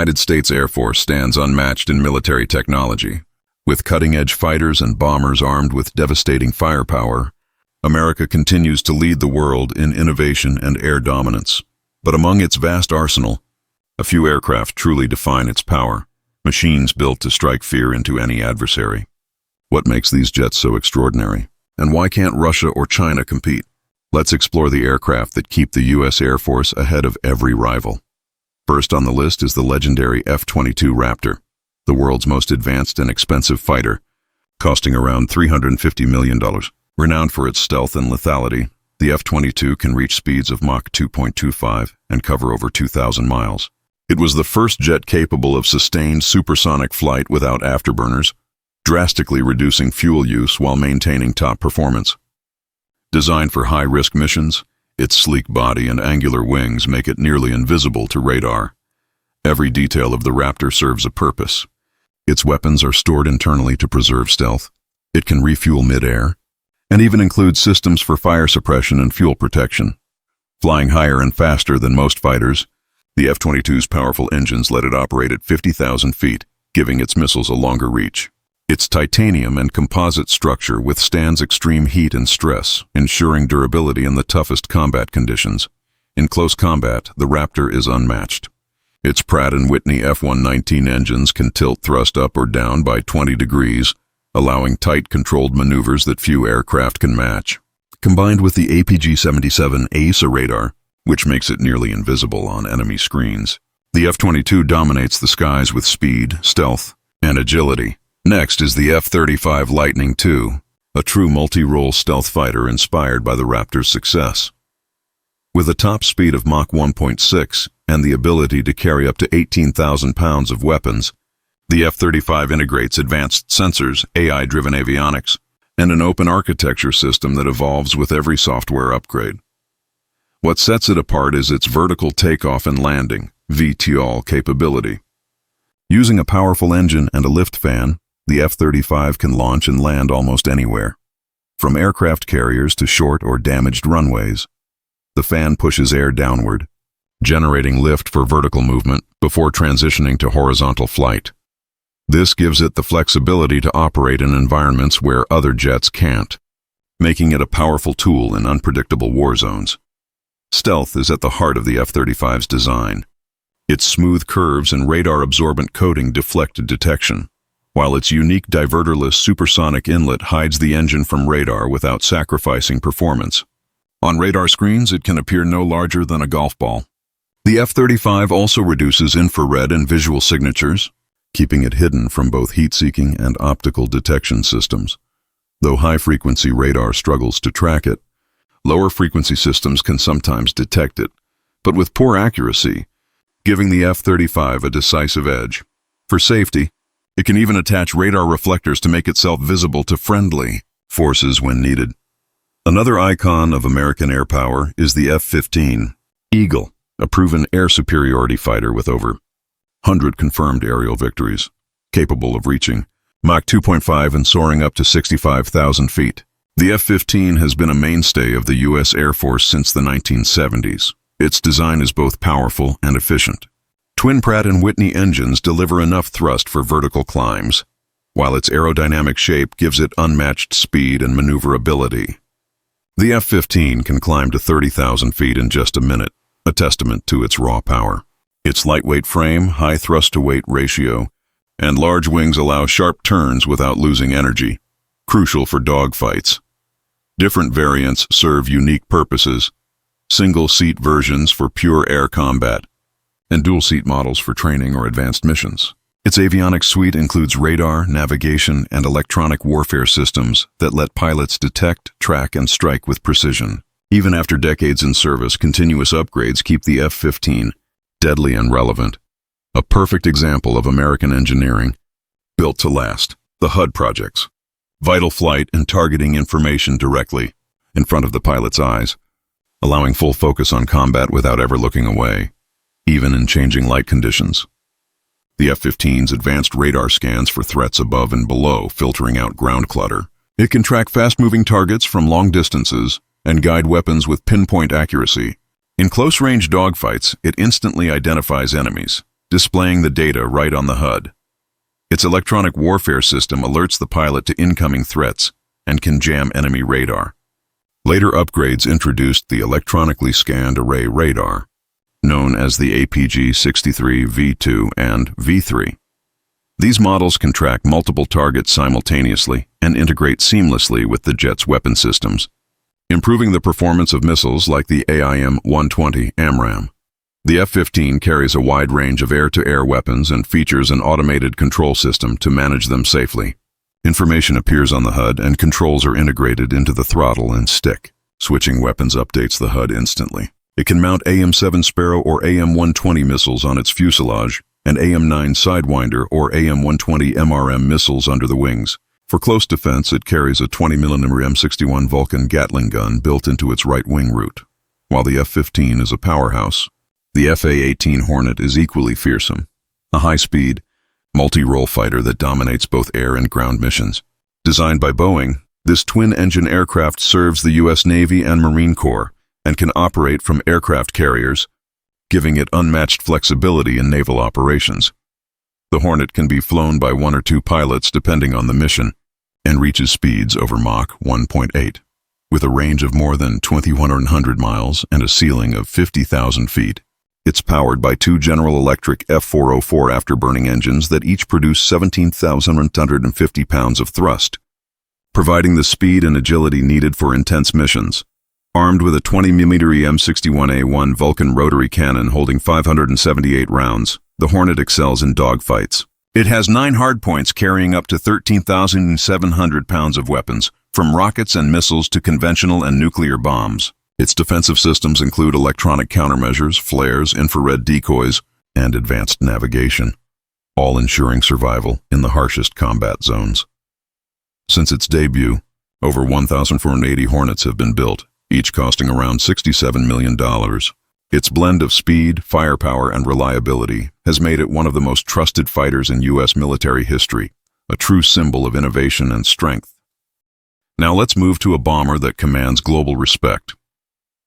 United States Air Force stands unmatched in military technology. With cutting-edge fighters and bombers armed with devastating firepower, America continues to lead the world in innovation and air dominance. But among its vast arsenal, a few aircraft truly define its power, machines built to strike fear into any adversary. What makes these jets so extraordinary? And why can't Russia or China compete? Let's explore the aircraft that keep the U.S. Air Force ahead of every rival. First on the list is the legendary F-22 Raptor, the world's most advanced and expensive fighter, costing around $350 million. Renowned for its stealth and lethality, the F-22 can reach speeds of Mach 2.25 and cover over 2,000 miles. It was the first jet capable of sustained supersonic flight without afterburners, drastically reducing fuel use while maintaining top performance. Designed for high-risk missions, its sleek body and angular wings make it nearly invisible to radar. Every detail of the Raptor serves a purpose. Its weapons are stored internally to preserve stealth. It can refuel mid-air, and even includes systems for fire suppression and fuel protection. Flying higher and faster than most fighters, the F-22's powerful engines let it operate at 50,000 feet, giving its missiles a longer reach. Its titanium and composite structure withstands extreme heat and stress, ensuring durability in the toughest combat conditions. In close combat, the Raptor is unmatched. Its Pratt & Whitney F-119 engines can tilt thrust up or down by 20 degrees, allowing tight, controlled maneuvers that few aircraft can match. Combined with the APG-77 AESA radar, which makes it nearly invisible on enemy screens, the F-22 dominates the skies with speed, stealth, and agility. Next is the F-35 Lightning II, a true multi-role stealth fighter inspired by the Raptor's success. With a top speed of Mach 1.6 and the ability to carry up to 18,000 pounds of weapons, the F-35 integrates advanced sensors, AI-driven avionics, and an open architecture system that evolves with every software upgrade. What sets it apart is its vertical takeoff and landing, VTOL capability. Using a powerful engine and a lift fan, the F-35 can launch and land almost anywhere. From aircraft carriers to short or damaged runways, the fan pushes air downward, generating lift for vertical movement before transitioning to horizontal flight. This gives it the flexibility to operate in environments where other jets can't, making it a powerful tool in unpredictable war zones. Stealth is at the heart of the F-35's design. Its smooth curves and radar-absorbent coating deflect detection, while its unique diverterless supersonic inlet hides the engine from radar without sacrificing performance. On radar screens, it can appear no larger than a golf ball. The F-35 also reduces infrared and visual signatures, keeping it hidden from both heat-seeking and optical detection systems. Though high-frequency radar struggles to track it, lower-frequency systems can sometimes detect it, but with poor accuracy, giving the F-35 a decisive edge. For safety, it can even attach radar reflectors to make itself visible to friendly forces when needed. Another icon of American air power is the F-15 Eagle, a proven air superiority fighter with over 100 confirmed aerial victories, capable of reaching Mach 2.5 and soaring up to 65,000 feet. The F-15 has been a mainstay of the U.S. Air Force since the 1970s. Its design is both powerful and efficient. Twin Pratt & Whitney engines deliver enough thrust for vertical climbs, while its aerodynamic shape gives it unmatched speed and maneuverability. The F-15 can climb to 30,000 feet in just a minute, a testament to its raw power. Its lightweight frame, high thrust-to-weight ratio, and large wings allow sharp turns without losing energy, crucial for dogfights. Different variants serve unique purposes: single-seat versions for pure air combat, and dual-seat models for training or advanced missions. Its avionics suite includes radar, navigation, and electronic warfare systems that let pilots detect, track, and strike with precision. Even after decades in service, continuous upgrades keep the F-15 deadly and relevant. A perfect example of American engineering, built to last. The HUD projects. Vital flight and targeting information directly in front of the pilot's eyes, allowing full focus on combat without ever looking away, even in changing light conditions. The F-15's advanced radar scans for threats above and below, filtering out ground clutter. It can track fast-moving targets from long distances and guide weapons with pinpoint accuracy. In close-range dogfights, it instantly identifies enemies, displaying the data right on the HUD. Its electronic warfare system alerts the pilot to incoming threats and can jam enemy radar. Later upgrades introduced the electronically scanned array radar, known as the APG-63 V2 and V3. These models can track multiple targets simultaneously and integrate seamlessly with the jet's weapon systems, improving the performance of missiles like the AIM-120 AMRAAM. The F-15 carries a wide range of air-to-air weapons and features an automated control system to manage them safely. Information appears on the HUD and controls are integrated into the throttle and stick. Switching weapons updates the HUD instantly. It can mount AIM-7 Sparrow or AIM-120 missiles on its fuselage and AIM-9 Sidewinder or AIM-120 MRM missiles under the wings. For close defense, it carries a 20mm M61 Vulcan Gatling gun built into its right wing root. While the F-15 is a powerhouse, the FA-18 Hornet is equally fearsome, a high-speed, multi-role fighter that dominates both air and ground missions. Designed by Boeing, this twin-engine aircraft serves the U.S. Navy and Marine Corps and can operate from aircraft carriers, giving it unmatched flexibility in naval operations. The Hornet can be flown by 1 or 2 pilots depending on the mission, and reaches speeds over Mach 1.8, with a range of more than 2,100 miles and a ceiling of 50,000 feet. It's powered by 2 General Electric F404 afterburning engines that each produce 17,150 pounds of thrust, providing the speed and agility needed for intense missions. Armed with a 20mm M61A1 Vulcan rotary cannon holding 578 rounds, the Hornet excels in dogfights. It has 9 hardpoints carrying up to 13,700 pounds of weapons, from rockets and missiles to conventional and nuclear bombs. Its defensive systems include electronic countermeasures, flares, infrared decoys, and advanced navigation, all ensuring survival in the harshest combat zones. Since its debut, over 1,480 Hornets have been built, each costing around $67 million. Its blend of speed, firepower, and reliability has made it one of the most trusted fighters in U.S. military history, a true symbol of innovation and strength. Now let's move to a bomber that commands global respect,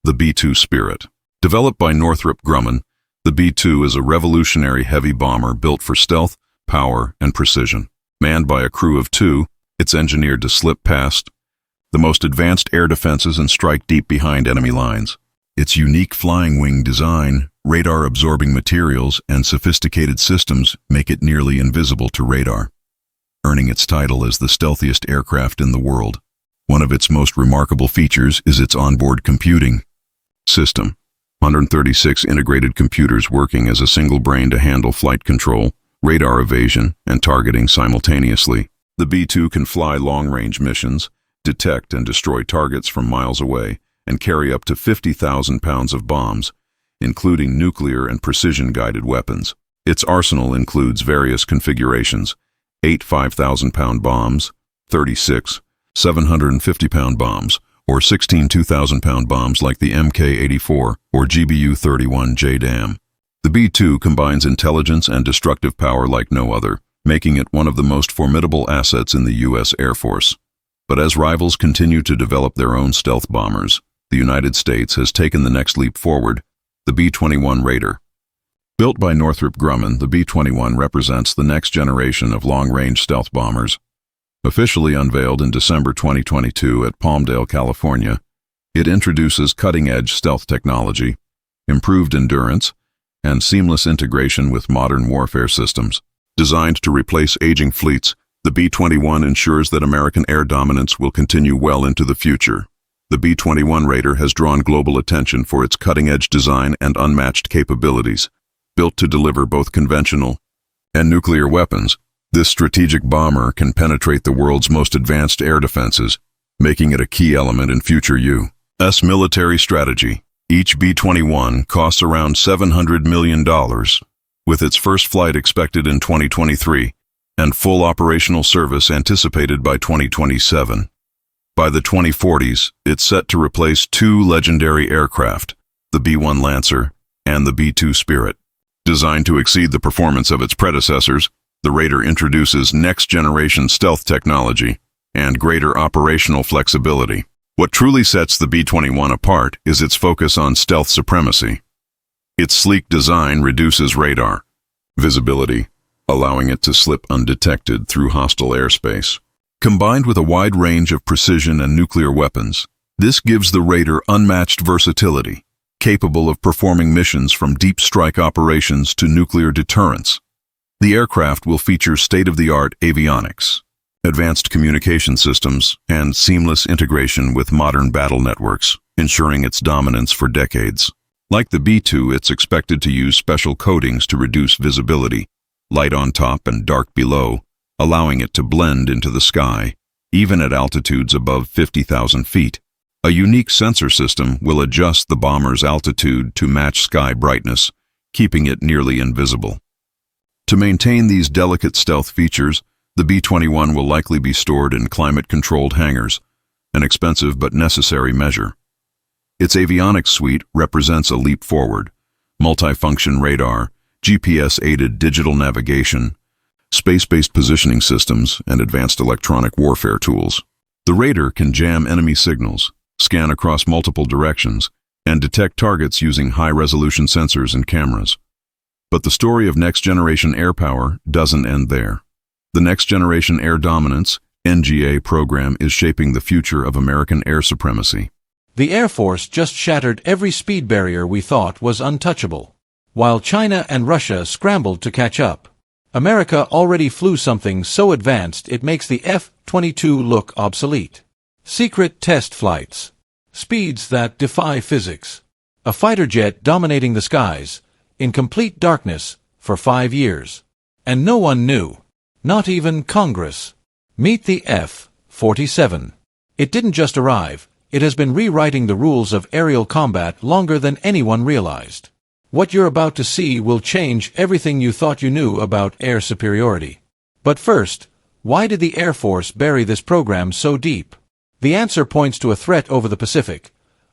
the B-2 Spirit. Developed by Northrop Grumman, the B-2 is a revolutionary heavy bomber built for stealth, power, and precision. Manned by a crew of 2, it's engineered to slip past the most advanced air defenses and strike deep behind enemy lines. Its unique flying wing design, radar-absorbing materials, and sophisticated systems make it nearly invisible to radar, earning its title as the stealthiest aircraft in the world. One of its most remarkable features is its onboard computing system. 136 integrated computers working as a single brain to handle flight control, radar evasion, and targeting simultaneously. The B-2 can fly long-range missions, detect and destroy targets from miles away, and carry up to 50,000 pounds of bombs, including nuclear and precision-guided weapons. Its arsenal includes various configurations: 8 5,000-pound bombs, 36 750-pound bombs, or 16 2,000-pound bombs like the Mk-84 or GBU-31 JDAM. The B-2 combines intelligence and destructive power like no other, making it one of the most formidable assets in the U.S. Air Force. But as rivals continue to develop their own stealth bombers, the United States has taken the next leap forward, the B-21 Raider. Built by Northrop Grumman, the B-21 represents the next generation of long-range stealth bombers. Officially unveiled in December 2022 at Palmdale, California, it introduces cutting-edge stealth technology, improved endurance, and seamless integration with modern warfare systems. Designed to replace aging fleets, the B-21 ensures that American air dominance will continue well into the future. The B-21 Raider has drawn global attention for its cutting-edge design and unmatched capabilities. Built to deliver both conventional and nuclear weapons, this strategic bomber can penetrate the world's most advanced air defenses, making it a key element in future U.S. military strategy. Each B-21 costs around $700 million, with its first flight expected in 2023 and full operational service anticipated by 2027. By the 2040s, it's set to replace 2 legendary aircraft, the B-1 Lancer and the B-2 Spirit. Designed to exceed the performance of its predecessors, the Raider introduces next-generation stealth technology and greater operational flexibility. What truly sets the B-21 apart is its focus on stealth supremacy. Its sleek design reduces radar, visibility, allowing it to slip undetected through hostile airspace. Combined with a wide range of precision and nuclear weapons, this gives the Raider unmatched versatility, capable of performing missions from deep strike operations to nuclear deterrence. The aircraft will feature state-of-the-art avionics, advanced communication systems, and seamless integration with modern battle networks, ensuring its dominance for decades. Like the B-2, it's expected to use special coatings to reduce visibility, light on top and dark below, allowing it to blend into the sky, even at altitudes above 50,000 feet. A unique sensor system will adjust the bomber's altitude to match sky brightness, keeping it nearly invisible. To maintain these delicate stealth features, the B-21 will likely be stored in climate-controlled hangars, an expensive but necessary measure. Its avionics suite represents a leap forward: multifunction radar, GPS-aided digital navigation, space-based positioning systems, and advanced electronic warfare tools. The Raider can jam enemy signals, scan across multiple directions, and detect targets using high-resolution sensors and cameras. But the story of next-generation air power doesn't end there. The Next Generation Air Dominance (NGA) program is shaping the future of American air supremacy. The Air Force just shattered every speed barrier we thought was untouchable. While China and Russia scrambled to catch up, America already flew something so advanced it makes the F-22 look obsolete. Secret test flights. Speeds that defy physics. A fighter jet dominating the skies, in complete darkness, for 5 years. And no one knew. Not even Congress. Meet the F-47. It didn't just arrive. It has been rewriting the rules of aerial combat longer than anyone realized. What you're about to see will change everything you thought you knew about air superiority. But first, why did the Air Force bury this program so deep? The answer points to a threat over the Pacific,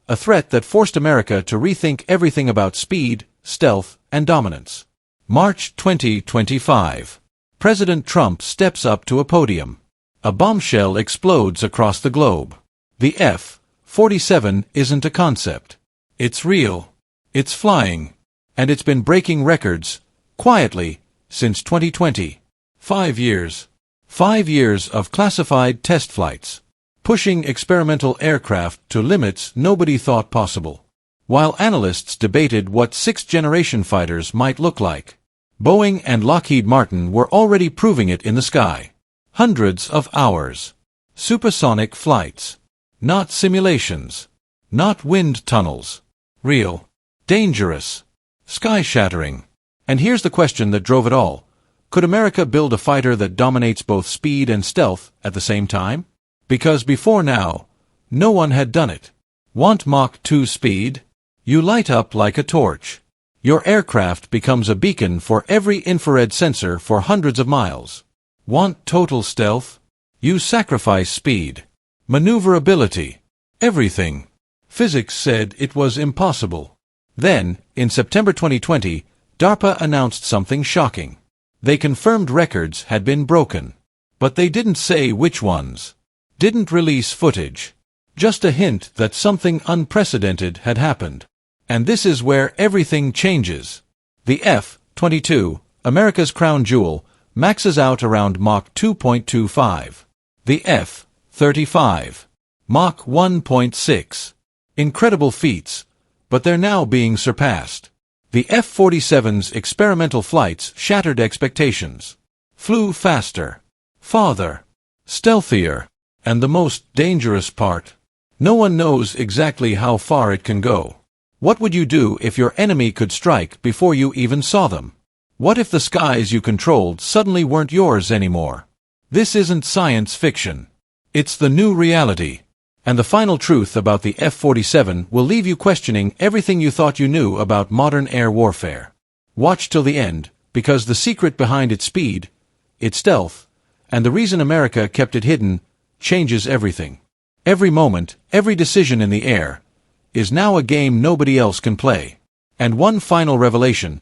a threat that forced America to rethink everything about speed, stealth, and dominance. March 2025. President Trump steps up to a podium. A bombshell explodes across the globe. The F-47 isn't a concept. It's real. It's flying. And it's been breaking records, quietly, since 2020. 5 years. 5 years of classified test flights, pushing experimental aircraft to limits nobody thought possible. While analysts debated what sixth-generation fighters might look like, Boeing and Lockheed Martin were already proving it in the sky. Hundreds of hours. Supersonic flights. Not simulations. Not wind tunnels. Real. Dangerous. Sky-shattering. And here's the question that drove it all. Could America build a fighter that dominates both speed and stealth at the same time? Because before now, no one had done it. Want Mach 2 speed? You light up like a torch. Your aircraft becomes a beacon for every infrared sensor for hundreds of miles. Want total stealth? You sacrifice speed. Maneuverability. Everything. Physics said it was impossible. Then, in September 2020, DARPA announced something shocking. They confirmed records had been broken. But they didn't say which ones. Didn't release footage. Just a hint that something unprecedented had happened. And this is where everything changes. The F-22, America's crown jewel, maxes out around Mach 2.25. The F-35, Mach 1.6. Incredible feats, but they're now being surpassed. The F-47's experimental flights shattered expectations. Flew faster, farther, stealthier, and the most dangerous part, no one knows exactly how far it can go. What would you do if your enemy could strike before you even saw them? What if the skies you controlled suddenly weren't yours anymore? This isn't science fiction. It's the new reality. And the final truth about the F-47 will leave you questioning everything you thought you knew about modern air warfare. Watch till the end, because the secret behind its speed, its stealth, and the reason America kept it hidden, changes everything. Every moment, every decision in the air, is now a game nobody else can play. And one final revelation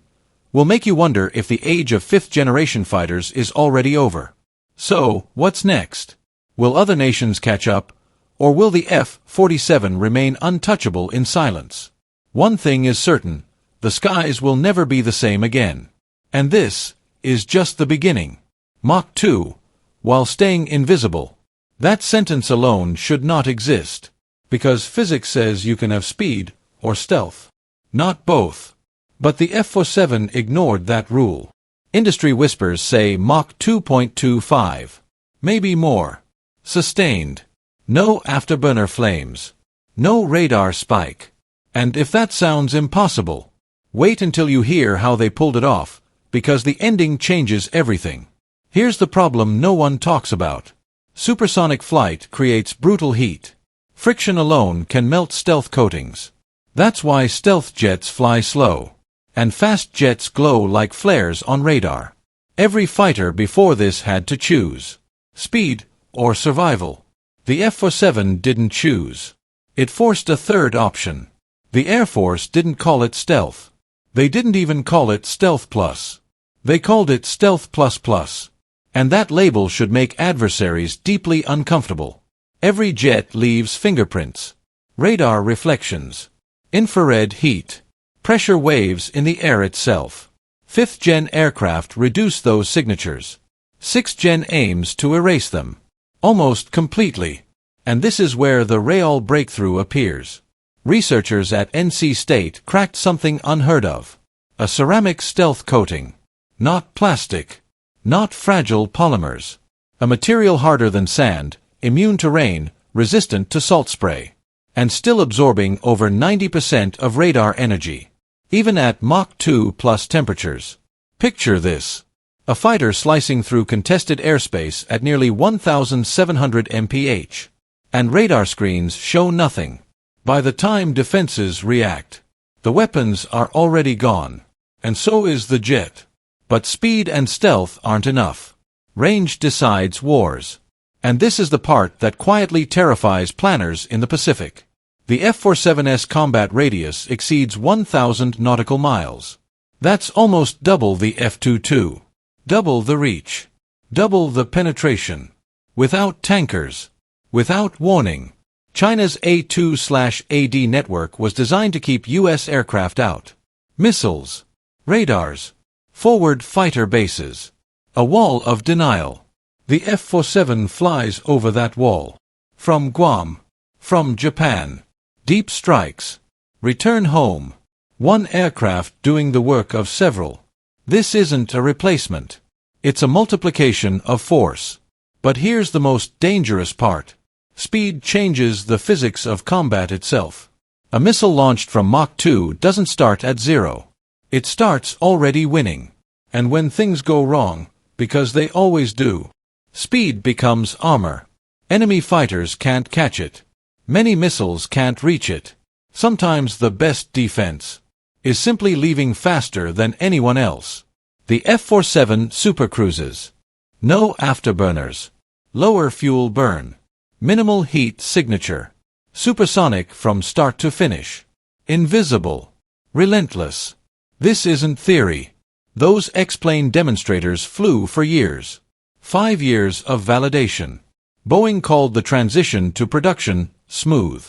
will make you wonder if the age of fifth-generation fighters is already over. So, what's next? Will other nations catch up, or will the F-47 remain untouchable in silence? One thing is certain, the skies will never be the same again. And this is just the beginning. Mach 2, while staying invisible. That sentence alone should not exist, because physics says you can have speed or stealth. Not both. But the F-47 ignored that rule. Industry whispers say Mach 2.25. Maybe more. Sustained. No afterburner flames. No radar spike. And if that sounds impossible, wait until you hear how they pulled it off, because the ending changes everything. Here's the problem no one talks about. Supersonic flight creates brutal heat. Friction alone can melt stealth coatings. That's why stealth jets fly slow, and fast jets glow like flares on radar. Every fighter before this had to choose speed or survival. The F-47 didn't choose. It forced a third option. The Air Force didn't call it stealth. They didn't even call it Stealth Plus. They called it Stealth Plus Plus. And that label should make adversaries deeply uncomfortable. Every jet leaves fingerprints, radar reflections, infrared heat, pressure waves in the air itself. 5th-gen aircraft reduce those signatures. 6th-gen aims to erase them. Almost completely. And this is where the real breakthrough appears. Researchers at NC State cracked something unheard of. A ceramic stealth coating. Not plastic. Not fragile polymers. A material harder than sand, immune to rain, resistant to salt spray. And still absorbing over 90% of radar energy. Even at Mach 2 plus temperatures. Picture this. A fighter slicing through contested airspace at nearly 1,700 mph. And radar screens show nothing. By the time defenses react, the weapons are already gone. And so is the jet. But speed and stealth aren't enough. Range decides wars. And this is the part that quietly terrifies planners in the Pacific. The F-47's combat radius exceeds 1,000 nautical miles. That's almost double the F-22. Double the reach. Double the penetration. Without tankers. Without warning. China's A2/AD network was designed to keep U.S. aircraft out. Missiles. Radars. Forward fighter bases. A wall of denial. The F-47 flies over that wall. From Guam. From Japan. Deep strikes. Return home. One aircraft doing the work of several. This isn't a replacement. It's a multiplication of force. But here's the most dangerous part. Speed changes the physics of combat itself. A missile launched from Mach 2 doesn't start at zero. It starts already winning. And when things go wrong, because they always do, speed becomes armor. Enemy fighters can't catch it. Many missiles can't reach it. Sometimes the best defense is simply leaving faster than anyone else. The F-47 supercruises. No afterburners. Lower fuel burn. Minimal heat signature. Supersonic from start to finish. Invisible. Relentless. This isn't theory. Those X-plane demonstrators flew for years. 5 years of validation. Boeing called the transition to production smooth.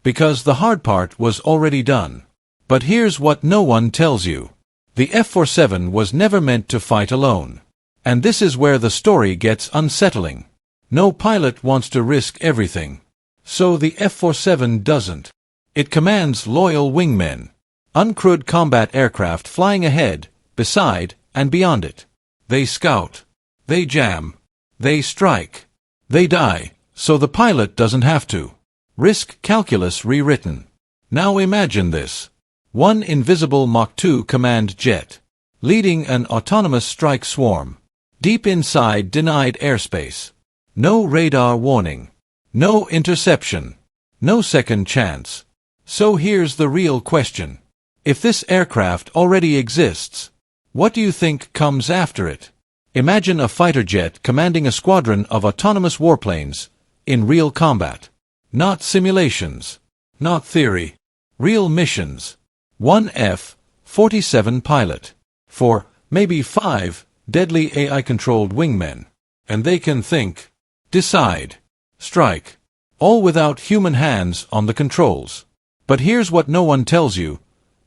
Because the hard part was already done. But here's what no one tells you. The F-47 was never meant to fight alone. And this is where the story gets unsettling. No pilot wants to risk everything. So the F-47 doesn't. It commands loyal wingmen. Uncrewed combat aircraft flying ahead, beside, and beyond it. They scout. They jam. They strike. They die, so the pilot doesn't have to. Risk calculus rewritten. Now imagine this. One invisible Mach 2 command jet, leading an autonomous strike swarm. Deep inside denied airspace. No radar warning. No interception. No second chance. So here's the real question. If this aircraft already exists, what do you think comes after it? Imagine a fighter jet commanding a squadron of autonomous warplanes in real combat. Not simulations. Not theory. Real missions. One F-47 pilot. 4, maybe 5, deadly AI-controlled wingmen. And they can think, decide, strike, all without human hands on the controls. But here's what no one tells you.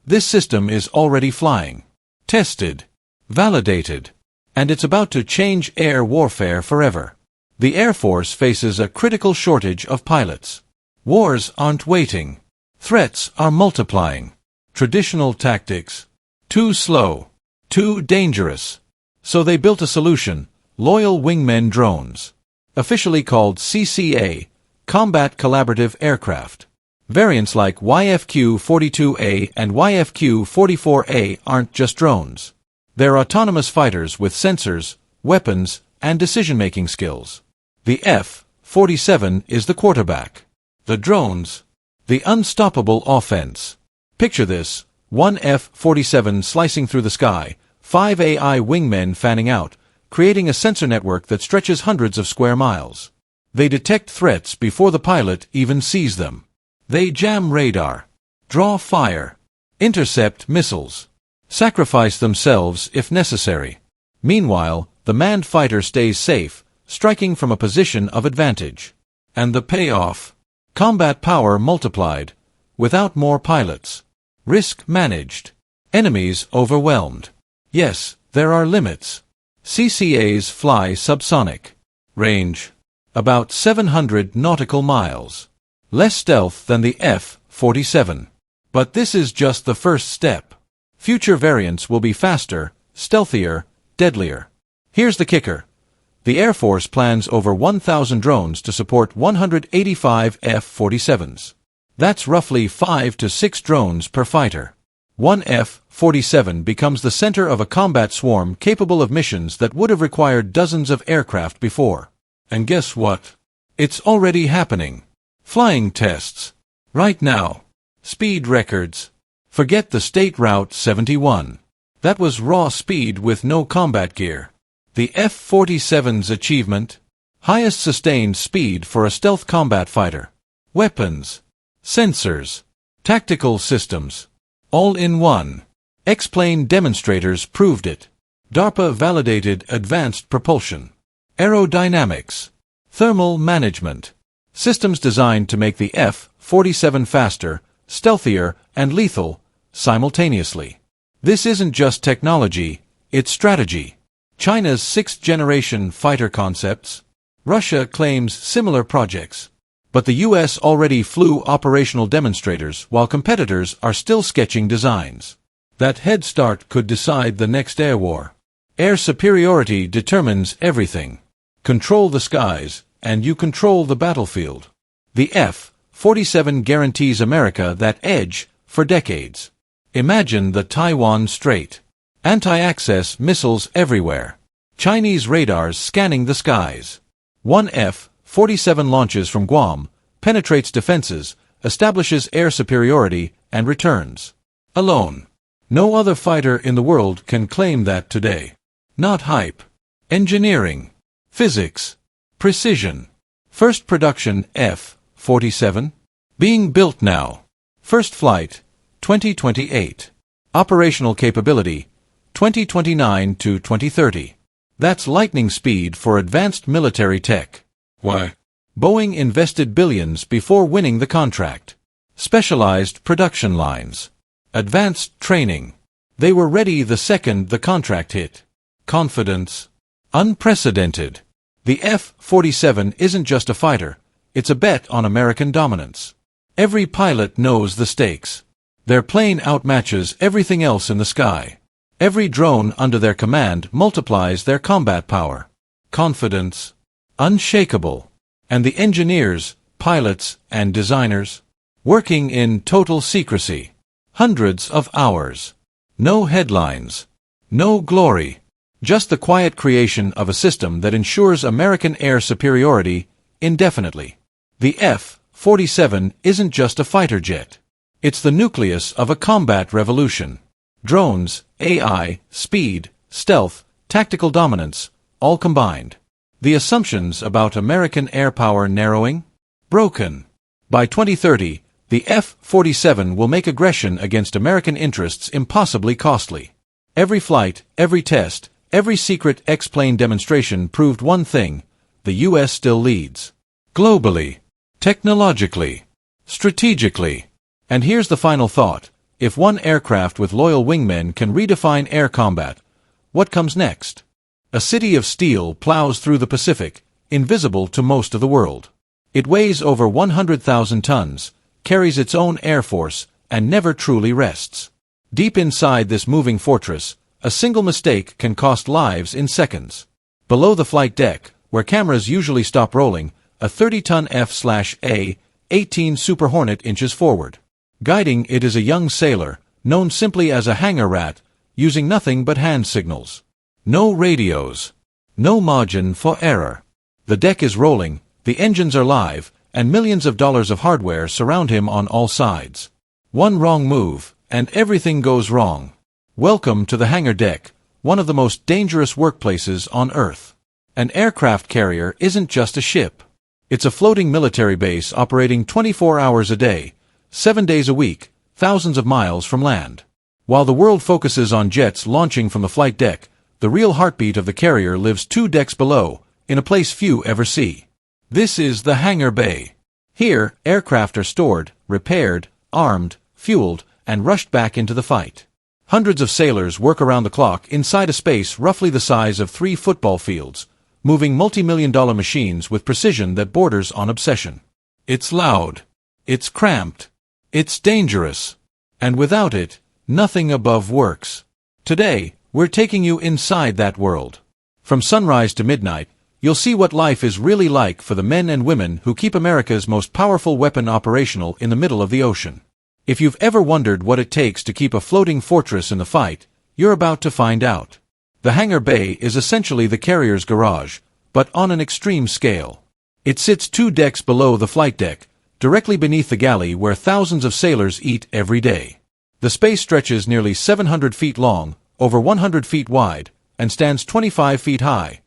This system is already flying. Tested. validated. And it's about to change air warfare forever. The Air Force faces a critical shortage of pilots. Wars aren't waiting. Threats are multiplying. Traditional tactics, too slow, too dangerous. So they built a solution, Loyal Wingmen Drones. Officially called CCA, Combat Collaborative Aircraft. Variants like YFQ-42A and YFQ-44A aren't just drones. They're autonomous fighters with sensors, weapons, and decision-making skills. The F-47 is the quarterback. The drones, the unstoppable offense. Picture this, one F-47 slicing through the sky, 5 AI wingmen fanning out, creating a sensor network that stretches hundreds of square miles. They detect threats before the pilot even sees them. They jam radar, draw fire, intercept missiles, sacrifice themselves if necessary. Meanwhile, the manned fighter stays safe, striking from a position of advantage. And the payoff? Combat power multiplied, without more pilots. Risk managed. Enemies overwhelmed. Yes, there are limits. CCAs fly subsonic. Range, about 700 nautical miles. Less stealth than the F-47. But this is just the first step. Future variants will be faster, stealthier, deadlier. Here's the kicker. The Air Force plans over 1,000 drones to support 185 F-47s. That's roughly 5 to 6 drones per fighter. One F-47 becomes the center of a combat swarm capable of missions that would have required dozens of aircraft before. And guess what? It's already happening. Flying tests. Right now. Speed records. Forget the State Route 71. That was raw speed with no combat gear. The F-47's achievement? Highest sustained speed for a stealth combat fighter. Weapons. Sensors. Tactical systems. All in one. X-plane demonstrators proved it. DARPA validated advanced propulsion. Aerodynamics. Thermal management. Systems designed to make the F-47 faster, stealthier, and lethal, simultaneously. This isn't just technology, it's strategy. China's 6th-generation fighter concepts. Russia claims similar projects. But the US already flew operational demonstrators while competitors are still sketching designs. That head start could decide the next air war. Air superiority determines everything. Control the skies, and you control the battlefield. The F-47 guarantees America that edge for decades. Imagine the Taiwan Strait. Anti-access missiles everywhere. Chinese radars scanning the skies. One F-47 launches from Guam, penetrates defenses, establishes air superiority, and returns. Alone. No other fighter in the world can claim that today. Not hype. Engineering. Physics. Precision. First production F-47. Being built now. First flight, 2028. Operational capability, 2029 to 2030. That's lightning speed for advanced military tech. Why? Boeing invested billions before winning the contract. Specialized production lines. Advanced training. They were ready the second the contract hit. Confidence. Unprecedented. The F-47 isn't just a fighter, it's a bet on American dominance. Every pilot knows the stakes. Their plane outmatches everything else in the sky. Every drone under their command multiplies their combat power. Confidence. Unshakable. And the engineers, pilots, and designers? Working in total secrecy. Hundreds of hours. No headlines. No glory. Just the quiet creation of a system that ensures American air superiority indefinitely. The F-47 isn't just a fighter jet. It's the nucleus of a combat revolution. Drones, AI, speed, stealth, tactical dominance, all combined. The assumptions about American air power narrowing? Broken. By 2030, the F-47 will make aggression against American interests impossibly costly. Every flight, every test, every secret X-plane demonstration proved one thing: the U.S. still leads. Globally, technologically, strategically. And here's the final thought. If one aircraft with loyal wingmen can redefine air combat, What comes next? A city of steel plows through the Pacific, invisible to most of the world. It weighs over 100,000 tons, carries its own air force, and never truly rests. Deep inside this moving fortress, a single mistake can cost lives in seconds. Below the flight deck, where cameras usually stop rolling, a 30-ton F-A-18 Super Hornet inches forward. Guiding it is a young sailor, known simply as a hangar rat, using nothing but hand signals. No radios. No margin for error. The deck is rolling, the engines are live, and millions of dollars of hardware surround him on all sides. One wrong move, and everything goes wrong. Welcome to the hangar deck, one of the most dangerous workplaces on Earth. An aircraft carrier isn't just a ship. It's a floating military base operating 24 hours a day, 7 days a week, thousands of miles from land. While the world focuses on jets launching from the flight deck, the real heartbeat of the carrier lives 2 decks below, in a place few ever see. This is the hangar bay. Here, aircraft are stored, repaired, armed, fueled, and rushed back into the fight. Hundreds of sailors work around the clock inside a space roughly the size of 3 football fields, moving multi-million-dollar machines with precision that borders on obsession. It's loud. It's cramped. It's dangerous. And without it, nothing above works. Today, we're taking you inside that world. From sunrise to midnight, you'll see what life is really like for the men and women who keep America's most powerful weapon operational in the middle of the ocean. If you've ever wondered what it takes to keep a floating fortress in the fight, you're about to find out. The hangar bay is essentially the carrier's garage, but on an extreme scale. It sits 2 decks below the flight deck, directly beneath the galley where thousands of sailors eat every day. The space stretches nearly 700 feet long, over 100 feet wide, and stands 25 feet high,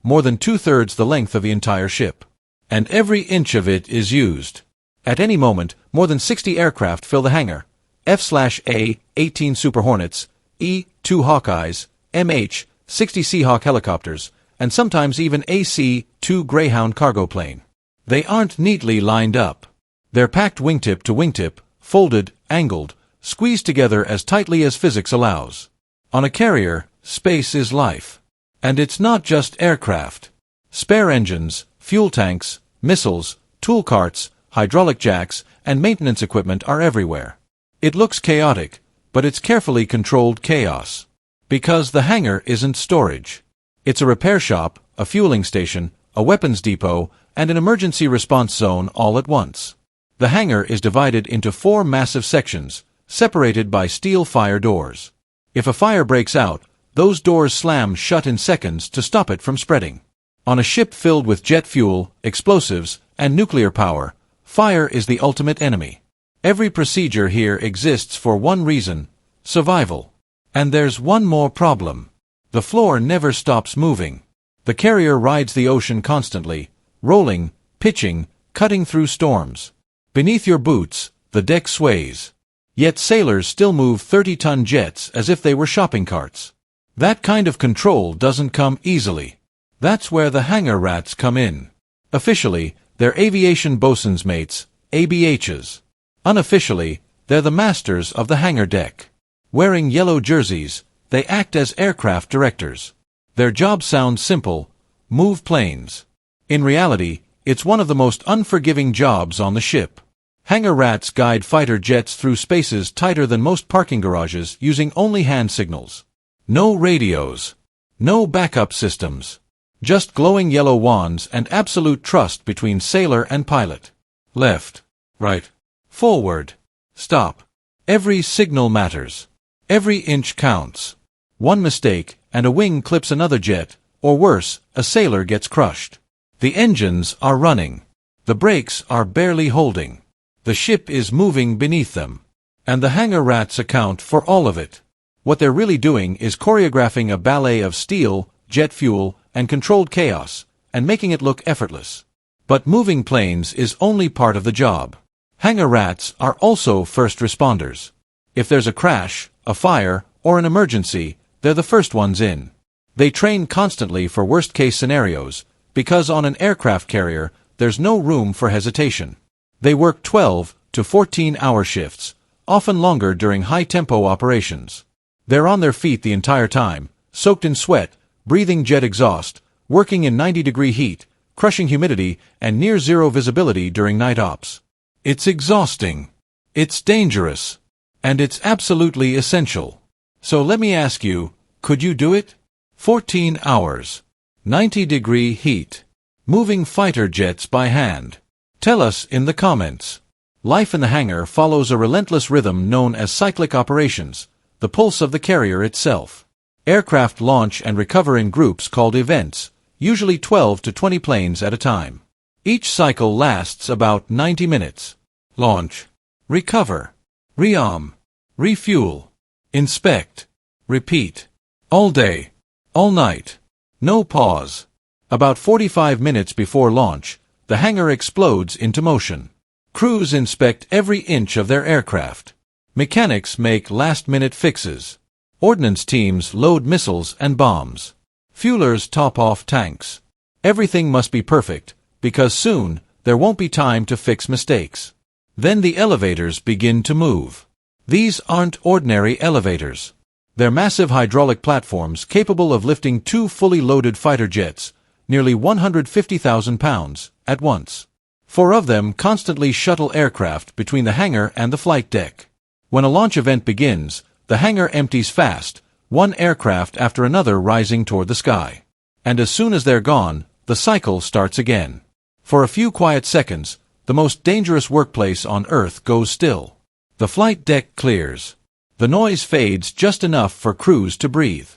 more than 2/3 the length of the entire ship. And every inch of it is used. At any moment, more than 60 aircraft fill the hangar. F-A-18 Super Hornets, E-2 Hawkeyes, MH-60 Seahawk helicopters, and sometimes even AC-2 Greyhound cargo plane. They aren't neatly lined up. They're packed wingtip to wingtip, folded, angled, squeezed together as tightly as physics allows. On a carrier, space is life. And it's not just aircraft. Spare engines, fuel tanks, missiles, tool carts, hydraulic jacks, and maintenance equipment are everywhere. It looks chaotic, but it's carefully controlled chaos. Because the hangar isn't storage. It's a repair shop, a fueling station, a weapons depot, and an emergency response zone all at once. The hangar is divided into 4 massive sections, separated by steel fire doors. If a fire breaks out, those doors slam shut in seconds to stop it from spreading. On a ship filled with jet fuel, explosives, and nuclear power, fire is the ultimate enemy. Every procedure here exists for one reason: survival. And there's one more problem. The floor never stops moving. The carrier rides the ocean constantly, rolling, pitching, cutting through storms. Beneath your boots, the deck sways. Yet sailors still move 30-ton jets as if they were shopping carts. That kind of control doesn't come easily. That's where the hangar rats come in. Officially, they're aviation bosun's mates, ABHs. Unofficially, they're the masters of the hangar deck. Wearing yellow jerseys, they act as aircraft directors. Their job sounds simple: move planes. In reality, it's one of the most unforgiving jobs on the ship. Hangar rats guide fighter jets through spaces tighter than most parking garages using only hand signals. No radios. No backup systems. Just glowing yellow wands and absolute trust between sailor and pilot. Left. Right. Forward. Stop. Every signal matters. Every inch counts. One mistake, and a wing clips another jet, or worse, a sailor gets crushed. The engines are running. The brakes are barely holding. The ship is moving beneath them. And the hangar rats account for all of it. What they're really doing is choreographing a ballet of steel, jet fuel, and controlled chaos, and making it look effortless. But moving planes is only part of the job. Hangar rats are also first responders. If there's a crash, a fire, or an emergency, they're the first ones in. They train constantly for worst-case scenarios, because on an aircraft carrier, there's no room for hesitation. They work 12 to 14-hour shifts, often longer during high-tempo operations. They're on their feet the entire time, soaked in sweat, breathing jet exhaust, working in 90-degree heat, crushing humidity, and near-zero visibility during night ops. It's exhausting. It's dangerous. And it's absolutely essential. So let me ask you, could you do it? 14 hours. 90-degree heat. Moving fighter jets by hand. Tell us in the comments. Life in the hangar follows a relentless rhythm known as cyclic operations, the pulse of the carrier itself. Aircraft launch and recover in groups called events, usually 12 to 20 planes at a time. Each cycle lasts about 90 minutes. Launch. Recover. Rearm. Refuel. Inspect. Repeat. All day. All night. No pause. About 45 minutes before launch, the hangar explodes into motion. Crews inspect every inch of their aircraft. Mechanics make last-minute fixes. Ordnance teams load missiles and bombs. Fuelers top off tanks. Everything must be perfect, because soon there won't be time to fix mistakes. Then the elevators begin to move. These aren't ordinary elevators. They're massive hydraulic platforms capable of lifting 2 fully loaded fighter jets, nearly 150,000 pounds, at once. 4 of them constantly shuttle aircraft between the hangar and the flight deck. When a launch event begins, the hangar empties fast, one aircraft after another rising toward the sky. And as soon as they're gone, the cycle starts again. For a few quiet seconds, the most dangerous workplace on Earth goes still. The flight deck clears. The noise fades just enough for crews to breathe.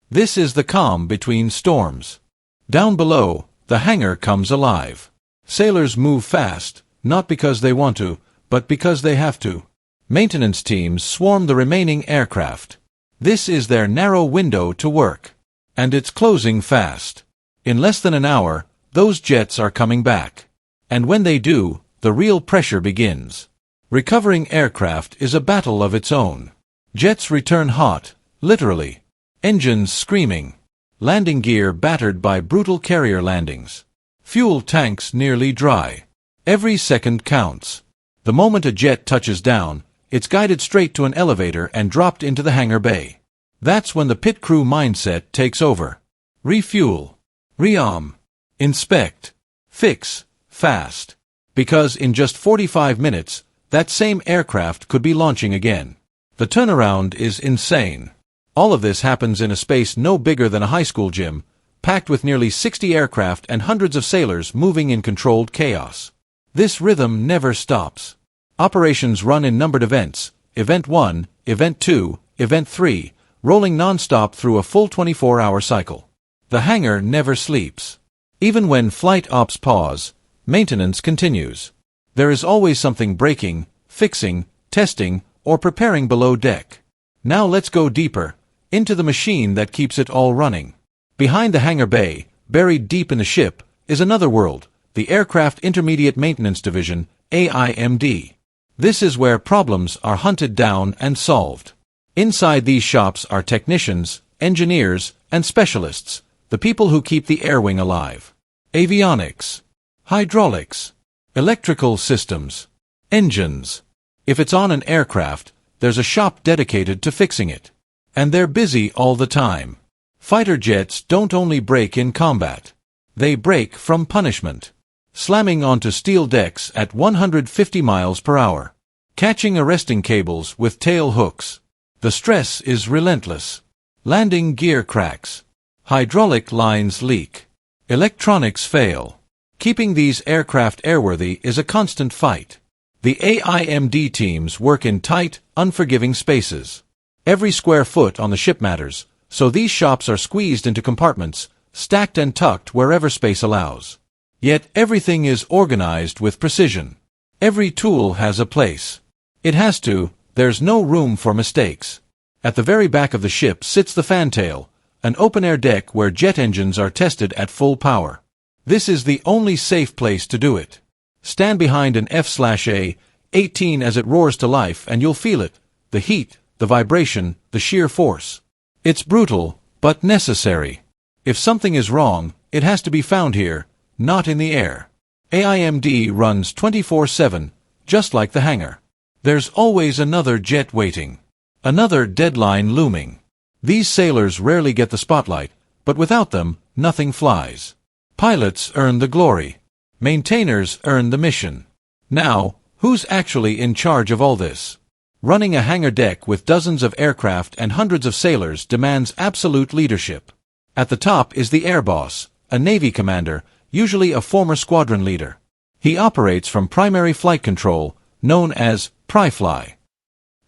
This is the calm between storms. Down below, the hangar comes alive. Sailors move fast, not because they want to, but because they have to. Maintenance teams swarm the remaining aircraft. This is their narrow window to work. And it's closing fast. In less than an hour, those jets are coming back. And when they do, the real pressure begins. Recovering aircraft is a battle of its own. Jets return hot, literally. Engines screaming. Landing gear battered by brutal carrier landings. Fuel tanks nearly dry. Every second counts. The moment a jet touches down, it's guided straight to an elevator and dropped into the hangar bay. That's when the pit crew mindset takes over. Refuel. Rearm. Inspect. Fix. Fast. Because in just 45 minutes, that same aircraft could be launching again. The turnaround is insane. All of this happens in a space no bigger than a high school gym, packed with nearly 60 aircraft and hundreds of sailors moving in controlled chaos. This rhythm never stops. Operations run in numbered events, Event 1, Event 2, Event 3, rolling non-stop through a full 24-hour cycle. The hangar never sleeps. Even when flight ops pause, maintenance continues. There is always something breaking, fixing, testing, or preparing below deck. Now let's go deeper, into the machine that keeps it all running. Behind the hangar bay, buried deep in the ship, is another world, the Aircraft Intermediate Maintenance Division, AIMD. This is where problems are hunted down and solved. Inside these shops are technicians, engineers, and specialists, the people who keep the air wing alive. Avionics. Hydraulics. Electrical systems. Engines. If it's on an aircraft, there's a shop dedicated to fixing it. And they're busy all the time. Fighter jets don't only break in combat. They break from punishment. Slamming onto steel decks at 150 miles per hour. Catching arresting cables with tail hooks. The stress is relentless. Landing gear cracks. Hydraulic lines leak. Electronics fail. Keeping these aircraft airworthy is a constant fight. The AIMD teams work in tight, unforgiving spaces. Every square foot on the ship matters, so these shops are squeezed into compartments, stacked and tucked wherever space allows. Yet everything is organized with precision. Every tool has a place. It has to, there's no room for mistakes. At the very back of the ship sits the fantail, an open-air deck where jet engines are tested at full power. This is the only safe place to do it. Stand behind an F-18 as it roars to life and you'll feel it, the heat, the vibration, the sheer force. It's brutal, but necessary. If something is wrong, it has to be found here, not in the air. AIMD runs 24/7, just like the hangar. There's always another jet waiting. Another deadline looming. These sailors rarely get the spotlight, but without them, nothing flies. Pilots earn the glory. Maintainers earn the mission. Now, who's actually in charge of all this? Running a hangar deck with dozens of aircraft and hundreds of sailors demands absolute leadership. At the top is the air boss, a Navy commander, usually a former squadron leader. He operates from primary flight control, known as Pri-Fly.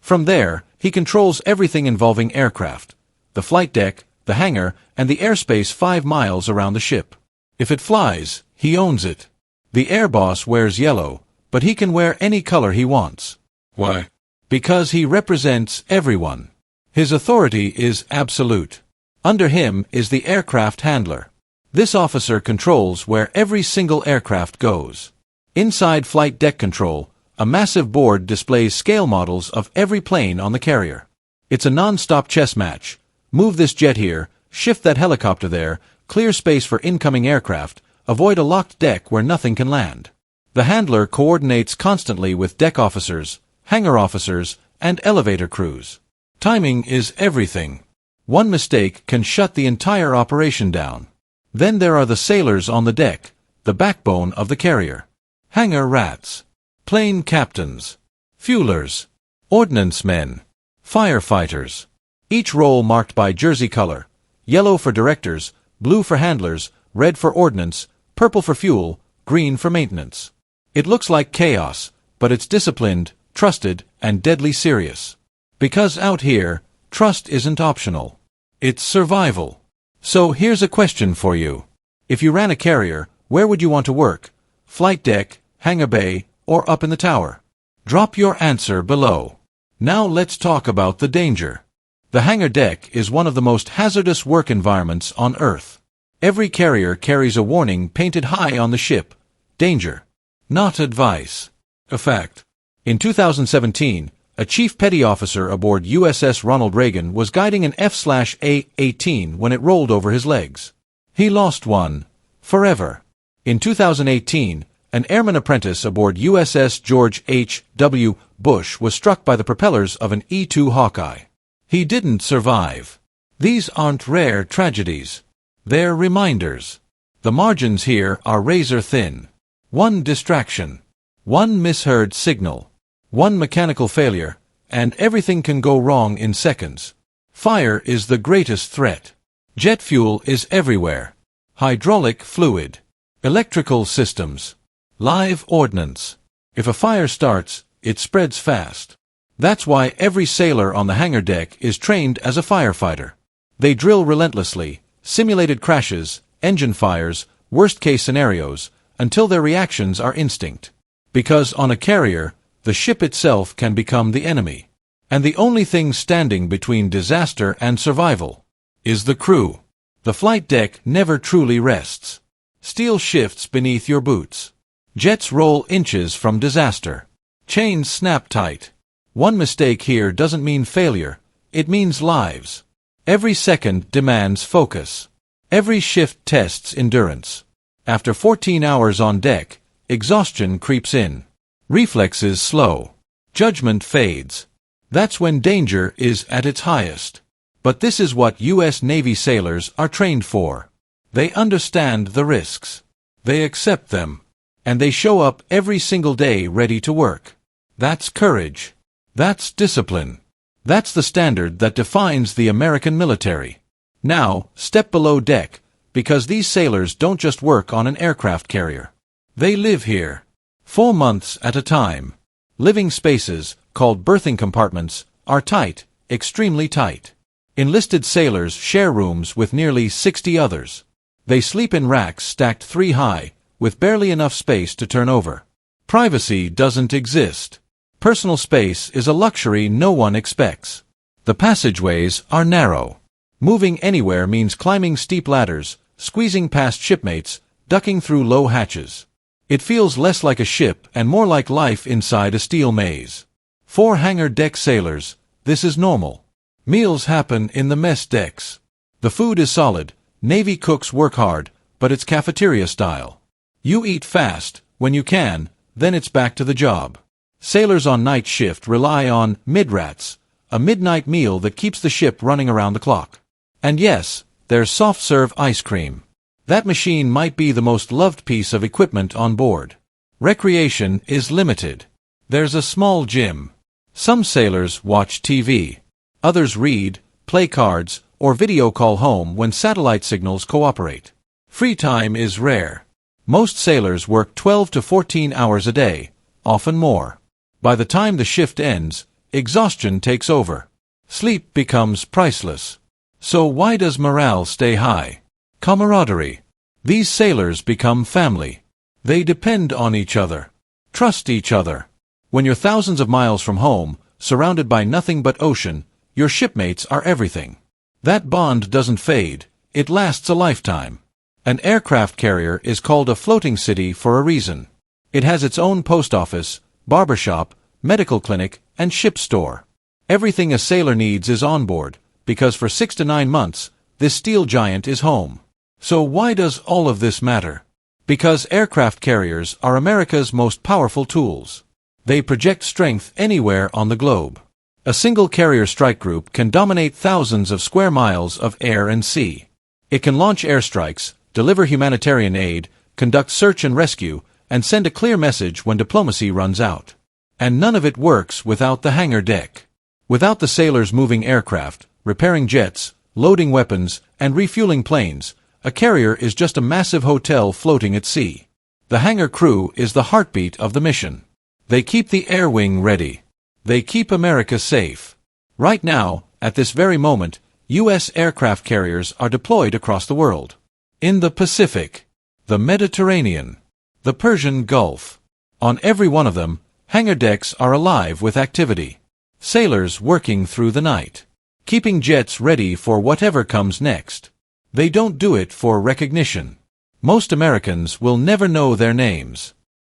From there, he controls everything involving aircraft, the flight deck, the hangar, and the airspace 5 miles around the ship. If it flies, he owns it. The air boss wears yellow, but he can wear any color he wants. Why? Because he represents everyone. His authority is absolute. Under him is the aircraft handler. This officer controls where every single aircraft goes. Inside flight deck control, a massive board displays scale models of every plane on the carrier. It's a non-stop chess match. Move this jet here, shift that helicopter there, clear space for incoming aircraft, avoid a locked deck where nothing can land. The handler coordinates constantly with deck officers, hangar officers, and elevator crews. Timing is everything. One mistake can shut the entire operation down. Then there are the sailors on the deck, the backbone of the carrier. Hangar rats, plane captains, fuelers, ordnance men, firefighters. Each role marked by jersey color: yellow for directors, blue for handlers, red for ordnance, purple for fuel, green for maintenance. It looks like chaos, but it's disciplined, trusted, and deadly serious. Because out here, trust isn't optional. It's survival. So here's a question for you. If you ran a carrier, where would you want to work? Flight deck, hangar bay, or up in the tower? Drop your answer below. Now let's talk about the danger. The hangar deck is one of the most hazardous work environments on Earth. Every carrier carries a warning painted high on the ship: danger. Not advice. A fact. In 2017, a chief petty officer aboard USS Ronald Reagan was guiding an F-A-18 when it rolled over his legs. He lost one. Forever. In 2018, an airman apprentice aboard USS George H.W. Bush was struck by the propellers of an E-2 Hawkeye. He didn't survive. These aren't rare tragedies. They're reminders. The margins here are razor thin. One distraction, one misheard signal, one mechanical failure, and everything can go wrong in seconds. Fire is the greatest threat. Jet fuel is everywhere. Hydraulic fluid, electrical systems, live ordnance. If a fire starts, it spreads fast. That's why every sailor on the hangar deck is trained as a firefighter. They drill relentlessly, simulated crashes, engine fires, worst-case scenarios, until their reactions are instinct. Because on a carrier, the ship itself can become the enemy. And the only thing standing between disaster and survival is the crew. The flight deck never truly rests. Steel shifts beneath your boots. Jets roll inches from disaster. Chains snap tight. One mistake here doesn't mean failure, it means lives. Every second demands focus. Every shift tests endurance. After 14 hours on deck, exhaustion creeps in. Reflexes slow. Judgment fades. That's when danger is at its highest. But this is what U.S. Navy sailors are trained for. They understand the risks. They accept them. And they show up every single day ready to work. That's courage. That's discipline. That's the standard that defines the American military. Now, step below deck, because these sailors don't just work on an aircraft carrier. They live here. 4 months at a time. Living spaces, called berthing compartments, are tight, extremely tight. Enlisted sailors share rooms with nearly 60 others. They sleep in racks stacked 3 high, with barely enough space to turn over. Privacy doesn't exist. Personal space is a luxury no one expects. The passageways are narrow. Moving anywhere means climbing steep ladders, squeezing past shipmates, ducking through low hatches. It feels less like a ship and more like life inside a steel maze. For hangar deck sailors, this is normal. Meals happen in the mess decks. The food is solid. Navy cooks work hard, but it's cafeteria style. You eat fast, when you can, then it's back to the job. Sailors on night shift rely on midrats, a midnight meal that keeps the ship running around the clock. And yes, there's soft-serve ice cream. That machine might be the most loved piece of equipment on board. Recreation is limited. There's a small gym. Some sailors watch TV. Others read, play cards, or video call home when satellite signals cooperate. Free time is rare. Most sailors work 12 to 14 hours a day, often more. By the time the shift ends, exhaustion takes over. Sleep becomes priceless. So why does morale stay high? Camaraderie. These sailors become family. They depend on each other. Trust each other. When you're thousands of miles from home, surrounded by nothing but ocean, your shipmates are everything. That bond doesn't fade, it lasts a lifetime. An aircraft carrier is called a floating city for a reason. It has its own post office, barbershop, medical clinic, and ship store. Everything a sailor needs is on board, because for 6 to 9 months, this steel giant is home. So why does all of this matter? Because aircraft carriers are America's most powerful tools. They project strength anywhere on the globe. A single carrier strike group can dominate thousands of square miles of air and sea. It can launch airstrikes, deliver humanitarian aid, conduct search and rescue, and send a clear message when diplomacy runs out. And none of it works without the hangar deck. Without the sailors moving aircraft, repairing jets, loading weapons, and refueling planes, a carrier is just a massive hotel floating at sea. The hangar crew is the heartbeat of the mission. They keep the air wing ready. They keep America safe. Right now, at this very moment, U.S. aircraft carriers are deployed across the world. In the Pacific, the Mediterranean, the Persian Gulf. On every one of them, hangar decks are alive with activity. Sailors working through the night, keeping jets ready for whatever comes next. They don't do it for recognition. Most Americans will never know their names.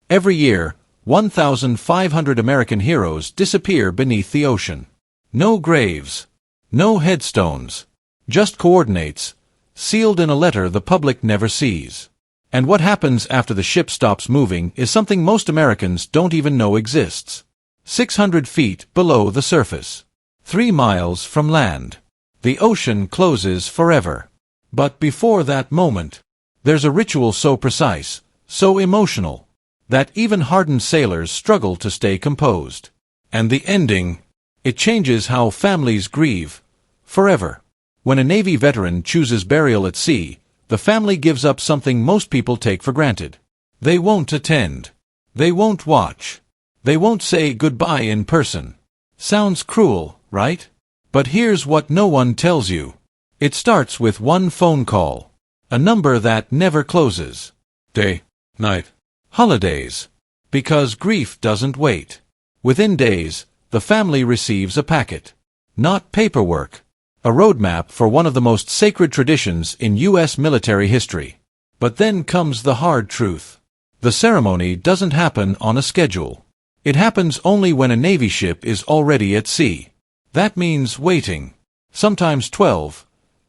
Every year, 1,500 American heroes disappear beneath the ocean. No graves. No headstones. Just coordinates, sealed in a letter the public never sees. And what happens after the ship stops moving is something most Americans don't even know exists. 600 feet below the surface. 3 miles from land. The ocean closes forever. But before that moment, there's a ritual so precise, so emotional, that even hardened sailors struggle to stay composed. And the ending, it changes how families grieve, forever. When a Navy veteran chooses burial at sea, the family gives up something most people take for granted. They won't attend. They won't watch. They won't say goodbye in person. Sounds cruel, right? But here's what no one tells you. It starts with one phone call. A number that never closes. Day, night, holidays. Because grief doesn't wait. Within days, the family receives a packet. Not paperwork. A roadmap for one of the most sacred traditions in U.S. military history. But then comes the hard truth. The ceremony doesn't happen on a schedule. It happens only when a Navy ship is already at sea. That means waiting. Sometimes 12,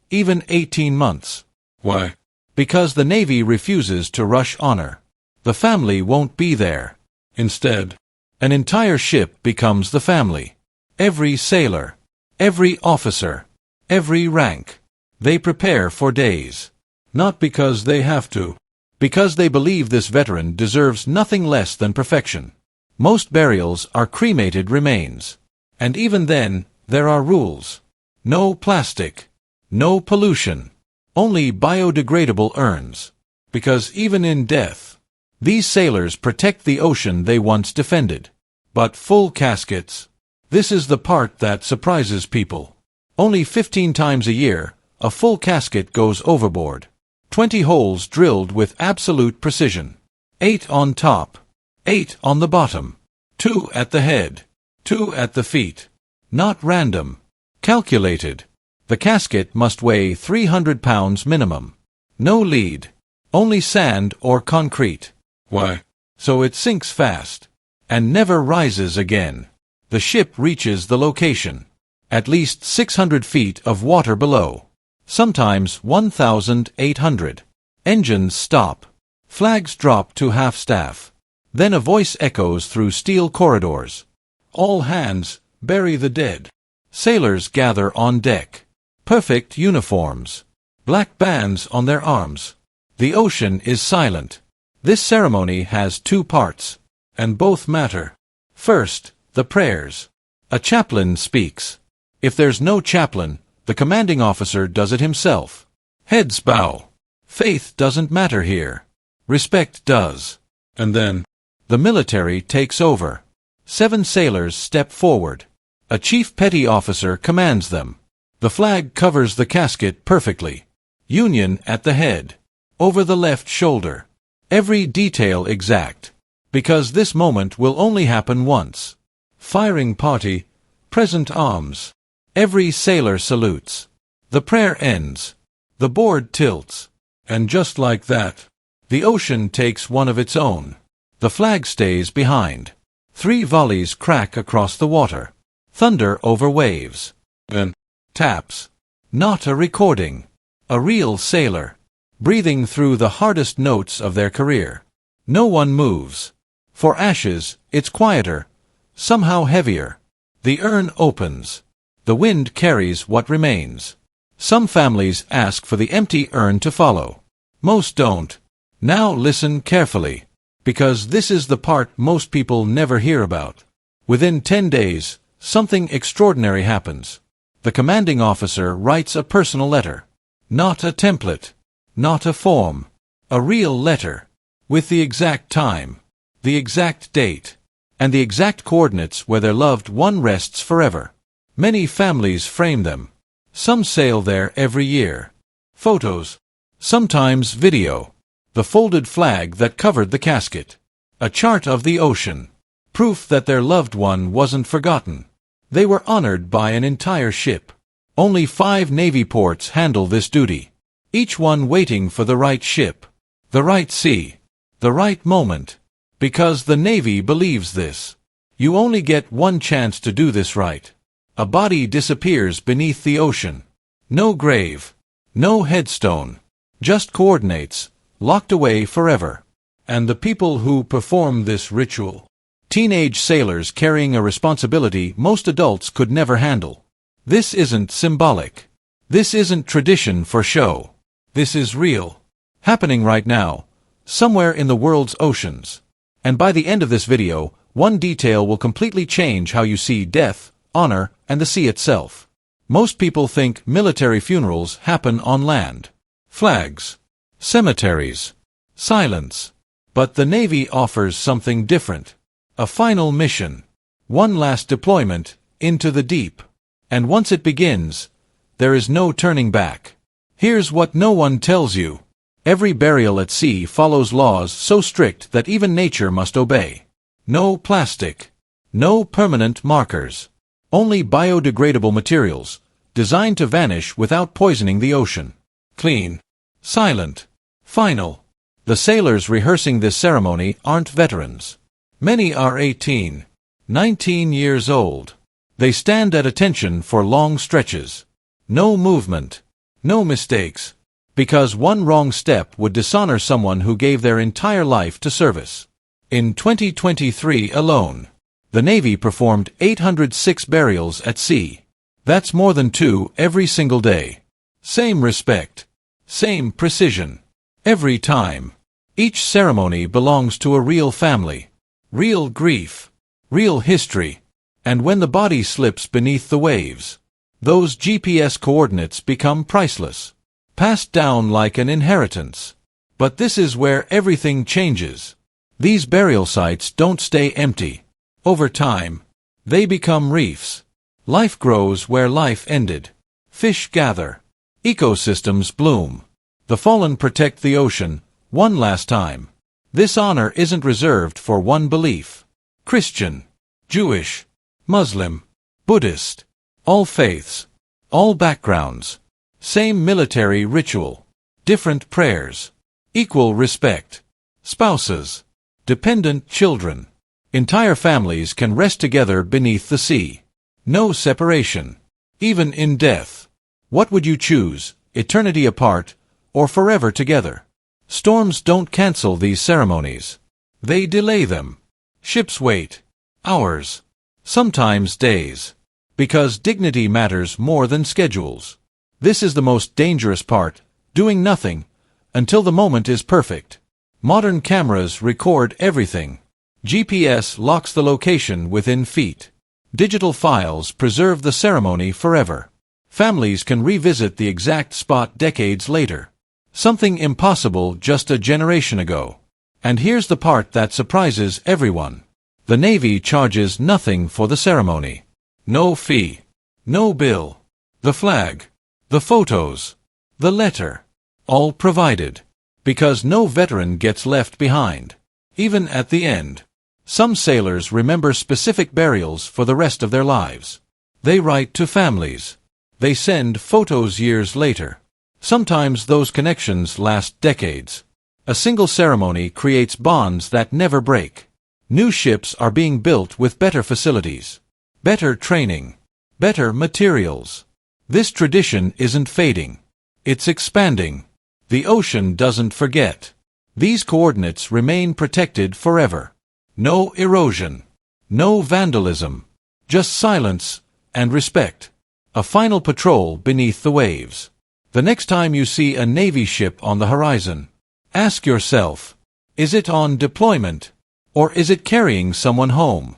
even 18 months. Why? Because the Navy refuses to rush honor. The family won't be there. Instead, an entire ship becomes the family. Every sailor, every officer, every rank. They prepare for days. Not because they have to. Because they believe this veteran deserves nothing less than perfection. Most burials are cremated remains. And even then, there are rules. No plastic. No pollution. Only biodegradable urns. Because even in death, these sailors protect the ocean they once defended. But full caskets. This is the part that surprises people. Only 15 times a year, a full casket goes overboard. 20 holes drilled with absolute precision. 8 on top. 8 on the bottom. 2 at the head. 2 at the feet. Not random. Calculated. The casket must weigh 300 pounds minimum. No lead. Only sand or concrete. Why? So it sinks fast. And never rises again. The ship reaches the location. At least 600 feet of water below. Sometimes 1,800. Engines stop. Flags drop to half-staff. Then a voice echoes through steel corridors. All hands, bury the dead. Sailors gather on deck. Perfect uniforms. Black bands on their arms. The ocean is silent. This ceremony has two parts, and both matter. First, the prayers. A chaplain speaks. If there's no chaplain, the commanding officer does it himself. Heads bow. Faith doesn't matter here. Respect does. And then, the military takes over. 7 sailors step forward. A chief petty officer commands them. The flag covers the casket perfectly. Union at the head. Over the left shoulder. Every detail exact. Because this moment will only happen once. Firing party. Present arms. Every sailor salutes. The prayer ends. The board tilts. And just like that, the ocean takes one of its own. The flag stays behind. 3 volleys crack across the water. Thunder over waves. Then, taps. Not a recording. A real sailor. Breathing through the hardest notes of their career. No one moves. For ashes, it's quieter. Somehow heavier. The urn opens. The wind carries what remains. Some families ask for the empty urn to follow. Most don't. Now listen carefully. Because this is the part most people never hear about. Within 10 days, something extraordinary happens. The commanding officer writes a personal letter. Not a template. Not a form. A real letter. With the exact time. The exact date. And the exact coordinates where their loved one rests forever. Many families frame them. Some sail there every year. Photos. Sometimes video. The folded flag that covered the casket. A chart of the ocean. Proof that their loved one wasn't forgotten. They were honored by an entire ship. Only 5 Navy ports handle this duty. Each one waiting for the right ship. The right sea. The right moment. Because the Navy believes this. You only get one chance to do this right. A body disappears beneath the ocean. No grave. No headstone. Just coordinates. Locked away forever. And the people who perform this ritual. Teenage sailors carrying a responsibility most adults could never handle. This isn't symbolic. This isn't tradition for show. This is real. Happening right now. Somewhere in the world's oceans. And by the end of this video, one detail will completely change how you see death, honor, and the sea itself. Most people think military funerals happen on land. Flags. Cemeteries. Silence. But the Navy offers something different. A final mission. One last deployment, into the deep. And once it begins, there is no turning back. Here's what no one tells you. Every burial at sea follows laws so strict that even nature must obey. No plastic. No permanent markers. Only biodegradable materials, designed to vanish without poisoning the ocean. Clean. Silent. Final. The sailors rehearsing this ceremony aren't veterans. Many are 18, 19 years old. They stand at attention for long stretches. No movement. No mistakes. Because one wrong step would dishonor someone who gave their entire life to service. In 2023 alone, the Navy performed 806 burials at sea. That's more than 2 every single day. Same respect. Same precision. Every time. Each ceremony belongs to a real family. Real grief. Real history. And when the body slips beneath the waves, those GPS coordinates become priceless. Passed down like an inheritance. But this is where everything changes. These burial sites don't stay empty. Over time, they become reefs. Life grows where life ended. Fish gather. Ecosystems bloom. The fallen protect the ocean, one last time. This honor isn't reserved for one belief. Christian, Jewish, Muslim, Buddhist, all faiths, all backgrounds. Same military ritual. Different prayers. Equal respect. Spouses. Dependent children. Entire families can rest together beneath the sea. No separation. Even in death. What would you choose, eternity apart, or forever together? Storms don't cancel these ceremonies. They delay them. Ships wait. Hours. Sometimes days. Because dignity matters more than schedules. This is the most dangerous part, doing nothing, until the moment is perfect. Modern cameras record everything. GPS locks the location within feet. Digital files preserve the ceremony forever. Families can revisit the exact spot decades later. Something impossible just a generation ago. And here's the part that surprises everyone. The Navy charges nothing for the ceremony. No fee. No bill. The flag. The photos. The letter. All provided. Because no veteran gets left behind. Even at the end. Some sailors remember specific burials for the rest of their lives. They write to families. They send photos years later. Sometimes those connections last decades. A single ceremony creates bonds that never break. New ships are being built with better facilities. Better training. Better materials. This tradition isn't fading. It's expanding. The ocean doesn't forget. These coordinates remain protected forever. No erosion. No vandalism. Just silence and respect. A final patrol beneath the waves. The next time you see a Navy ship on the horizon, ask yourself, is it on deployment? Or is it carrying someone home?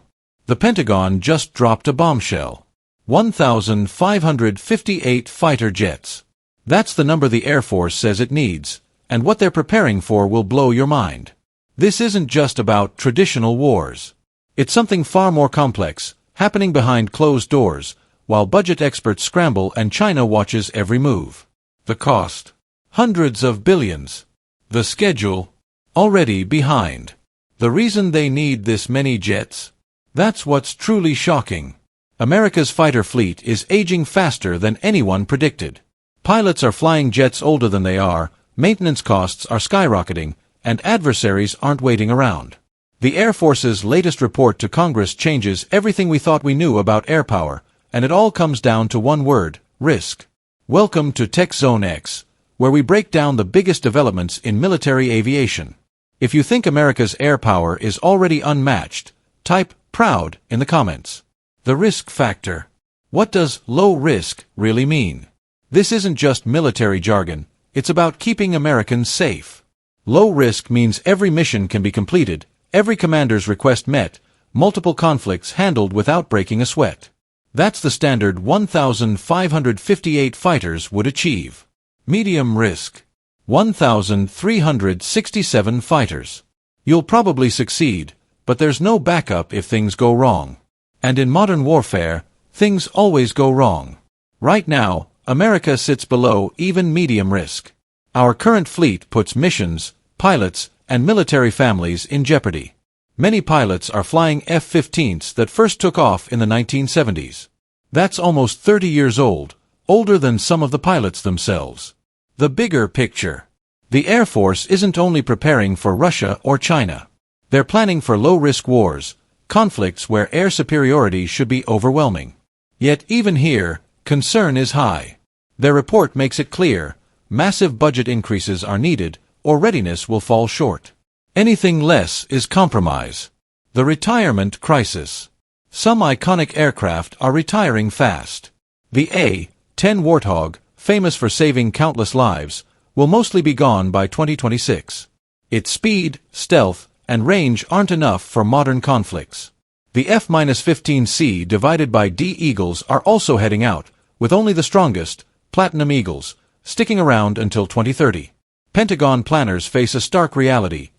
The Pentagon just dropped a bombshell. 1,558 fighter jets. That's the number the Air Force says it needs, and what they're preparing for will blow your mind. This isn't just about traditional wars. It's something far more complex, happening behind closed doors, while budget experts scramble and China watches every move. The cost. Hundreds of billions. The schedule. Already behind. The reason they need this many jets? That's what's truly shocking. America's fighter fleet is aging faster than anyone predicted. Pilots are flying jets older than they are, maintenance costs are skyrocketing, and adversaries aren't waiting around. The Air Force's latest report to Congress changes everything we thought we knew about air power, and it all comes down to one word: risk. Welcome to Tech Zone X, where we break down the biggest developments in military aviation. If you think America's air power is already unmatched, type "proud" in the comments. The risk factor. What does low risk really mean? This isn't just military jargon, it's about keeping Americans safe. Low risk means every mission can be completed, every commander's request met, multiple conflicts handled without breaking a sweat. That's the standard 1,558 fighters would achieve. Medium risk. 1,367 fighters. You'll probably succeed, but there's no backup if things go wrong. And in modern warfare, things always go wrong. Right now, America sits below even medium risk. Our current fleet puts missions, pilots, and military families in jeopardy. Many pilots are flying F-15s that first took off in the 1970s. That's almost 30 years old, older than some of the pilots themselves. The bigger picture. The Air Force isn't only preparing for Russia or China. They're planning for low-risk wars, conflicts where air superiority should be overwhelming. Yet even here, concern is high. Their report makes it clear, massive budget increases are needed, or readiness will fall short. Anything less is compromise. The retirement crisis. Some iconic aircraft are retiring fast. The A-10 Warthog, famous for saving countless lives, will mostly be gone by 2026. Its speed, stealth, and range aren't enough for modern conflicts. The F-15C divided by D Eagles are also heading out, with only the strongest, Platinum Eagles, sticking around until 2030. Pentagon planners face a stark reality.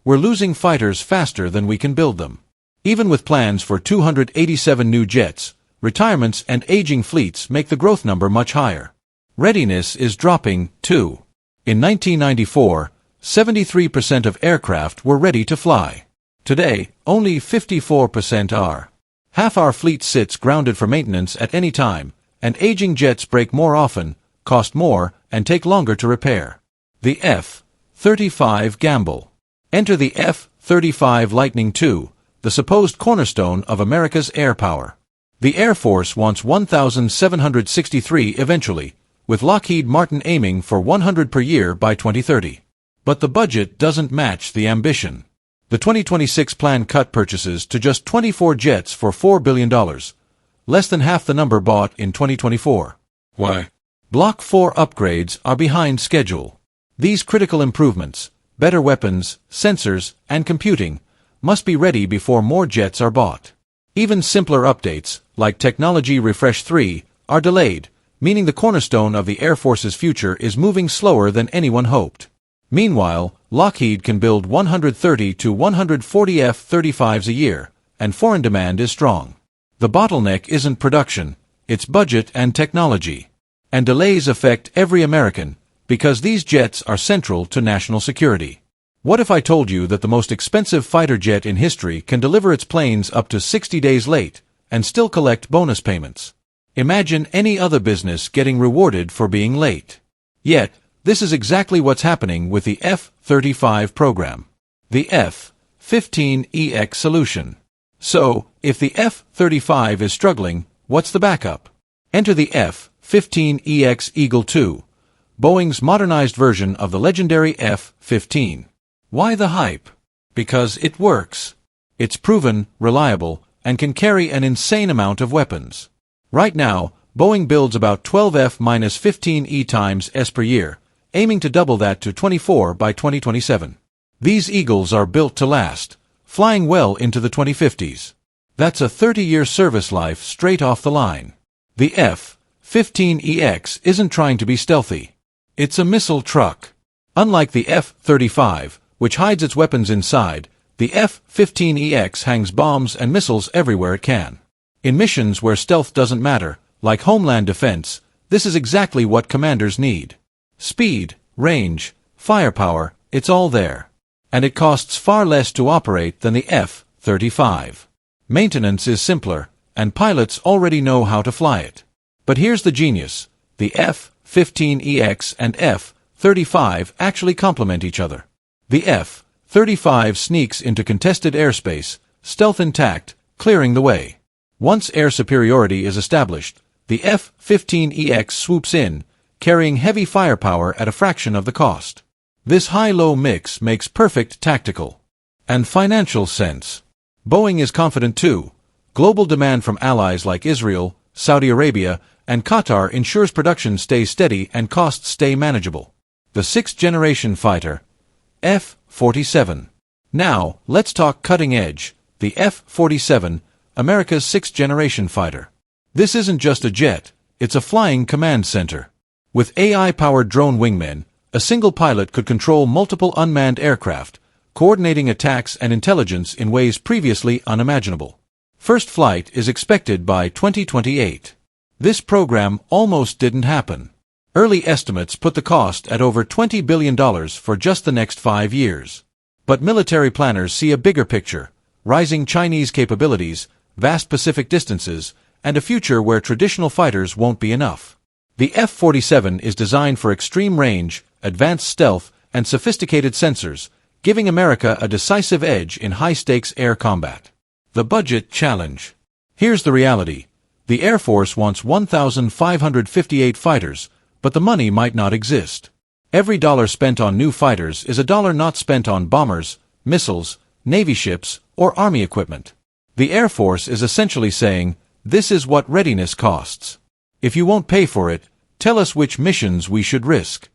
We're losing fighters faster than we can build them. Even with plans for 287 new jets, retirements and aging fleets make the growth number much higher. Readiness is dropping, too. In 1994, 73% of aircraft were ready to fly. Today, only 54% are. Half our fleet sits grounded for maintenance at any time, and aging jets break more often, cost more, and take longer to repair. The F-35 gamble. Enter the F-35 Lightning II, the supposed cornerstone of America's air power. The Air Force wants 1,763 eventually, with Lockheed Martin aiming for 100 per year by 2030. But the budget doesn't match the ambition. The 2026 plan cut purchases to just 24 jets for $4 billion, less than half the number bought in 2024. Why? Block 4 upgrades are behind schedule. These critical improvements, better weapons, sensors, and computing, must be ready before more jets are bought. Even simpler updates, like Technology Refresh 3, are delayed, meaning the cornerstone of the Air Force's future is moving slower than anyone hoped. Meanwhile, Lockheed can build 130 to 140 F-35s a year, and foreign demand is strong. The bottleneck isn't production, it's budget and technology. And delays affect every American, because these jets are central to national security. What if I told you that the most expensive fighter jet in history can deliver its planes up to 60 days late, and still collect bonus payments? Imagine any other business getting rewarded for being late. Yet, this is exactly what's happening with the F-35 program. The F-15EX solution. So, if the F-35 is struggling, what's the backup? Enter the F-15EX Eagle II, Boeing's modernized version of the legendary F-15. Why the hype? Because it works. It's proven, reliable, and can carry an insane amount of weapons. Right now, Boeing builds about 12 F-15E times S per year, aiming to double that to 24 by 2027. These Eagles are built to last, flying well into the 2050s. That's a 30-year service life straight off the line. The F-15EX isn't trying to be stealthy. It's a missile truck. Unlike the F-35, which hides its weapons inside, the F-15EX hangs bombs and missiles everywhere it can. In missions where stealth doesn't matter, like homeland defense, this is exactly what commanders need. Speed, range, firepower, it's all there. And it costs far less to operate than the F-35. Maintenance is simpler, and pilots already know how to fly it. But here's the genius. The F-15EX and F-35 actually complement each other. The F-35 sneaks into contested airspace, stealth intact, clearing the way. Once air superiority is established, the F-15EX swoops in, carrying heavy firepower at a fraction of the cost. This high-low mix makes perfect tactical and financial sense. Boeing is confident too. Global demand from allies like Israel, Saudi Arabia, and Qatar ensures production stays steady and costs stay manageable. The sixth-generation fighter, F-47. Now, let's talk cutting edge, the F-47, America's sixth-generation fighter. This isn't just a jet, it's a flying command center. With AI-powered drone wingmen, a single pilot could control multiple unmanned aircraft, coordinating attacks and intelligence in ways previously unimaginable. First flight is expected by 2028. This program almost didn't happen. Early estimates put the cost at over $20 billion for just the next 5 years. But military planners see a bigger picture: rising Chinese capabilities, vast Pacific distances, and a future where traditional fighters won't be enough. The F-47 is designed for extreme range, advanced stealth, and sophisticated sensors, giving America a decisive edge in high-stakes air combat. The budget challenge. Here's the reality. The Air Force wants 1,558 fighters, but the money might not exist. Every dollar spent on new fighters is a dollar not spent on bombers, missiles, Navy ships, or Army equipment. The Air Force is essentially saying, this is what readiness costs. If you won't pay for it, tell us which missions we should risk.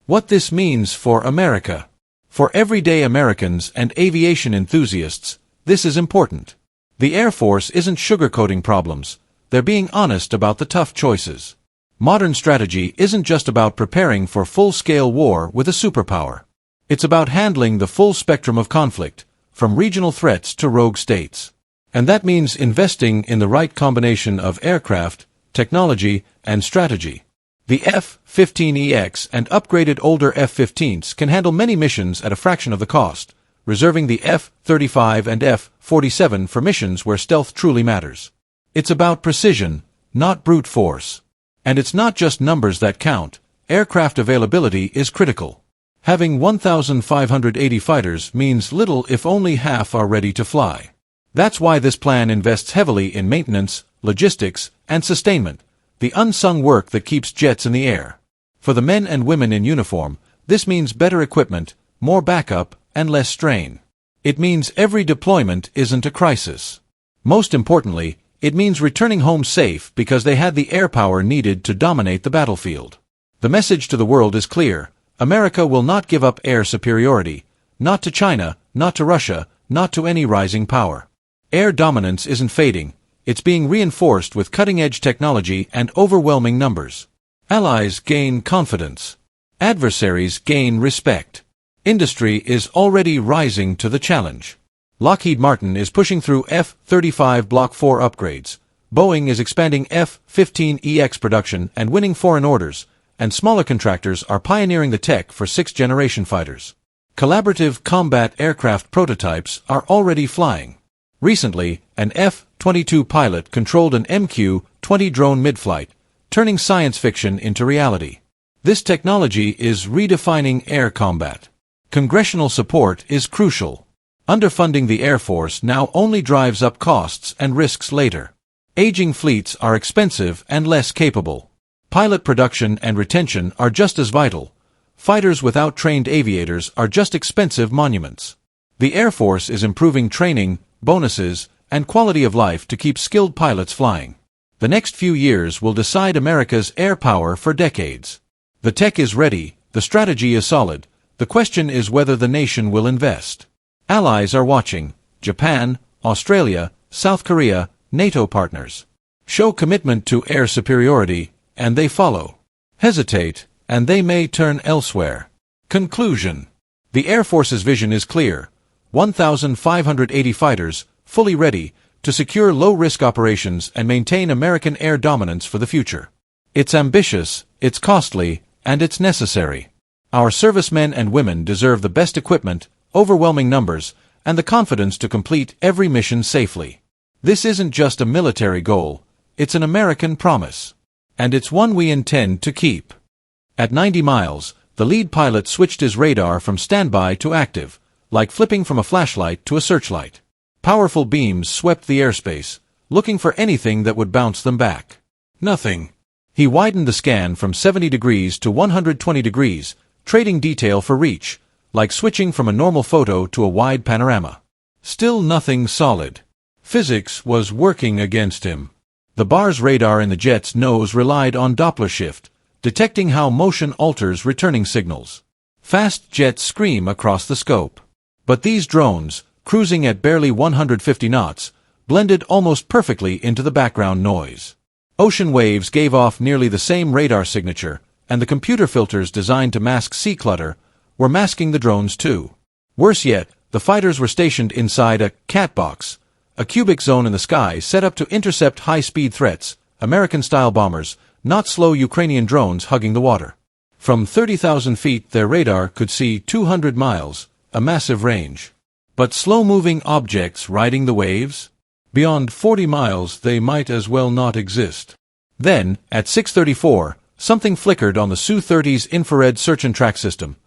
What this means for America. For everyday Americans and aviation enthusiasts, this is important. The Air Force isn't sugarcoating problems, they're being honest about the tough choices. Modern strategy isn't just about preparing for full-scale war with a superpower. It's about handling the full spectrum of conflict, from regional threats to rogue states. And that means investing in the right combination of aircraft, technology, and strategy. The F-15EX and upgraded older F-15s can handle many missions at a fraction of the cost, reserving the F-35 and F-47 for missions where stealth truly matters. It's about precision, not brute force. And it's not just numbers that count. Aircraft availability is critical. Having 1,580 fighters means little if only half are ready to fly. That's why this plan invests heavily in maintenance, logistics, and sustainment, the unsung work that keeps jets in the air. For the men and women in uniform, this means better equipment, more backup, and less strain. It means every deployment isn't a crisis. Most importantly, It means returning home safe because they had the air power needed to dominate the battlefield. The message to the world is clear. America will not give up air superiority. Not to China, not to Russia, not to any rising power. Air dominance isn't fading. It's being reinforced with cutting-edge technology and overwhelming numbers. Allies gain confidence. Adversaries gain respect. Industry is already rising to the challenge. Lockheed Martin is pushing through F-35 Block 4 upgrades. Boeing is expanding F-15EX production and winning foreign orders, and smaller contractors are pioneering the tech for sixth-generation fighters. Collaborative combat aircraft prototypes are already flying. Recently, an F-22 pilot controlled an MQ-20 drone mid-flight, turning science fiction into reality. This technology is redefining air combat. Congressional support is crucial. Underfunding the Air Force now only drives up costs and risks later. Aging fleets are expensive and less capable. Pilot production and retention are just as vital. Fighters without trained aviators are just expensive monuments. The Air Force is improving training, bonuses, and quality of life to keep skilled pilots flying. The next few years will decide America's air power for decades. The tech is ready, the strategy is solid. The question is whether the nation will invest. Allies are watching. Japan, Australia, South Korea, NATO partners. Show commitment to air superiority, and they follow. Hesitate, and they may turn elsewhere. Conclusion. The Air Force's vision is clear. 1,580 fighters, fully ready, to secure low-risk operations and maintain American air dominance for the future. It's ambitious, it's costly, and it's necessary. Our servicemen and women deserve the best equipment, overwhelming numbers, and the confidence to complete every mission safely. This isn't just a military goal, it's an American promise. And it's one we intend to keep. At 90 miles, the lead pilot switched his radar from standby to active, like flipping from a flashlight to a searchlight. Powerful beams swept the airspace, looking for anything that would bounce them back. Nothing. He widened the scan from 70 degrees to 120 degrees, trading detail for reach, like switching from a normal photo to a wide panorama. Still nothing solid. Physics was working against him. The bar's radar in the jet's nose relied on Doppler shift, detecting how motion alters returning signals. Fast jets scream across the scope. But these drones, cruising at barely 150 knots, blended almost perfectly into the background noise. Ocean waves gave off nearly the same radar signature, and the computer filters designed to mask sea clutter were masking the drones too. Worse yet, the fighters were stationed inside a cat box, a cubic zone in the sky set up to intercept high-speed threats, American-style bombers, not slow Ukrainian drones hugging the water. From 30,000 feet their radar could see 200 miles, a massive range. But slow-moving objects riding the waves? Beyond 40 miles they might as well not exist. Then, at 6:34, something flickered on the Su-30's infrared search and track system.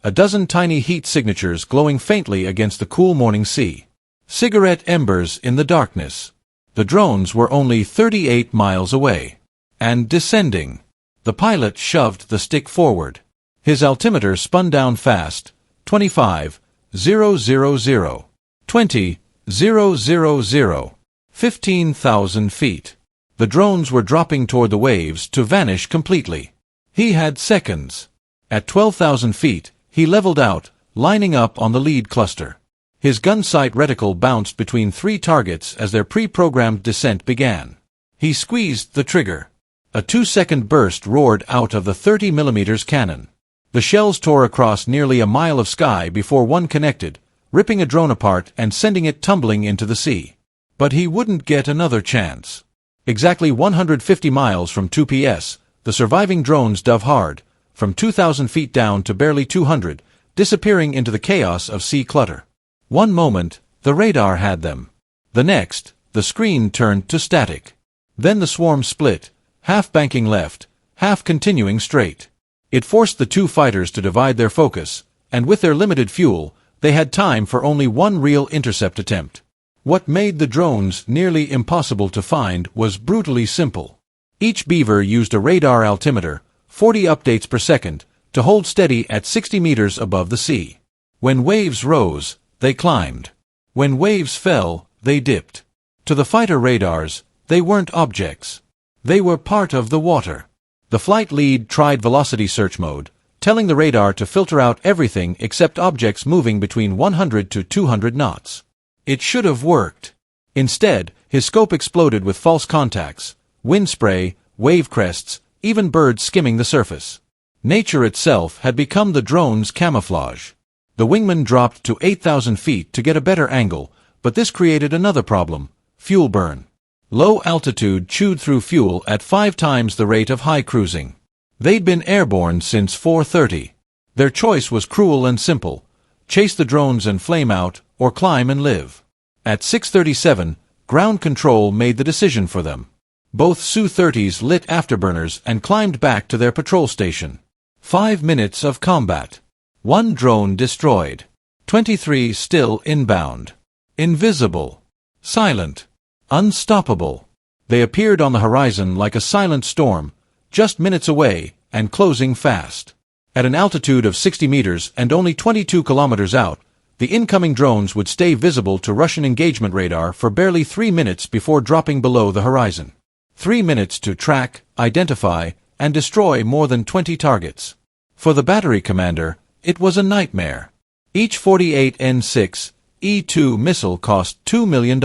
A dozen tiny heat signatures glowing faintly against the cool morning sea. Cigarette embers in the darkness. The drones were only 38 miles away. And descending. The pilot shoved the stick forward. His altimeter spun down fast. 25,000. 20,000. 15,000 feet. The drones were dropping toward the waves to vanish completely. He had seconds. At 12,000 feet, he leveled out, lining up on the lead cluster. His gun sight reticle bounced between three targets as their pre-programmed descent began. He squeezed the trigger. A 2-second burst roared out of the 30mm cannon. The shells tore across nearly a mile of sky before one connected, ripping a drone apart and sending it tumbling into the sea. But he wouldn't get another chance. Exactly 150 miles from 2PS, the surviving drones dove hard, from 2,000 feet down to barely 200, disappearing into the chaos of sea clutter. One moment, the radar had them. The next, the screen turned to static. Then the swarm split, half banking left, half continuing straight. It forced the two fighters to divide their focus, and with their limited fuel, they had time for only one real intercept attempt. What made the drones nearly impossible to find was brutally simple. Each beaver used a radar altimeter, 40 updates per second, to hold steady at 60 meters above the sea. When waves rose, they climbed. When waves fell, they dipped. To the fighter radars, They weren't objects. They were part of the water. The flight lead tried velocity search mode, telling the radar to filter out everything except objects moving between 100 to 200 knots. It should have worked. Instead, his scope exploded with false contacts, wind spray, wave crests, even birds skimming the surface. Nature itself had become the drone's camouflage. The wingman dropped to 8,000 feet to get a better angle, but this created another problem: fuel burn. Low altitude chewed through fuel at 5 times the rate of high cruising. They'd been airborne since 4:30. Their choice was cruel and simple: chase the drones and flame out, or climb and live. At 6:37, ground control made the decision for them. Both Su-30s lit afterburners and climbed back to their patrol station. 5 minutes of combat. 1 drone destroyed. 23 still inbound. Invisible. Silent. Unstoppable. They appeared on the horizon like a silent storm, just minutes away, and closing fast. At an altitude of 60 meters and only 22 kilometers out, the incoming drones would stay visible to Russian engagement radar for barely 3 minutes before dropping below the horizon. 3 minutes to track, identify, and destroy more than 20 targets. For the battery commander, it was a nightmare. Each 48N6 E-2 missile cost $2 million.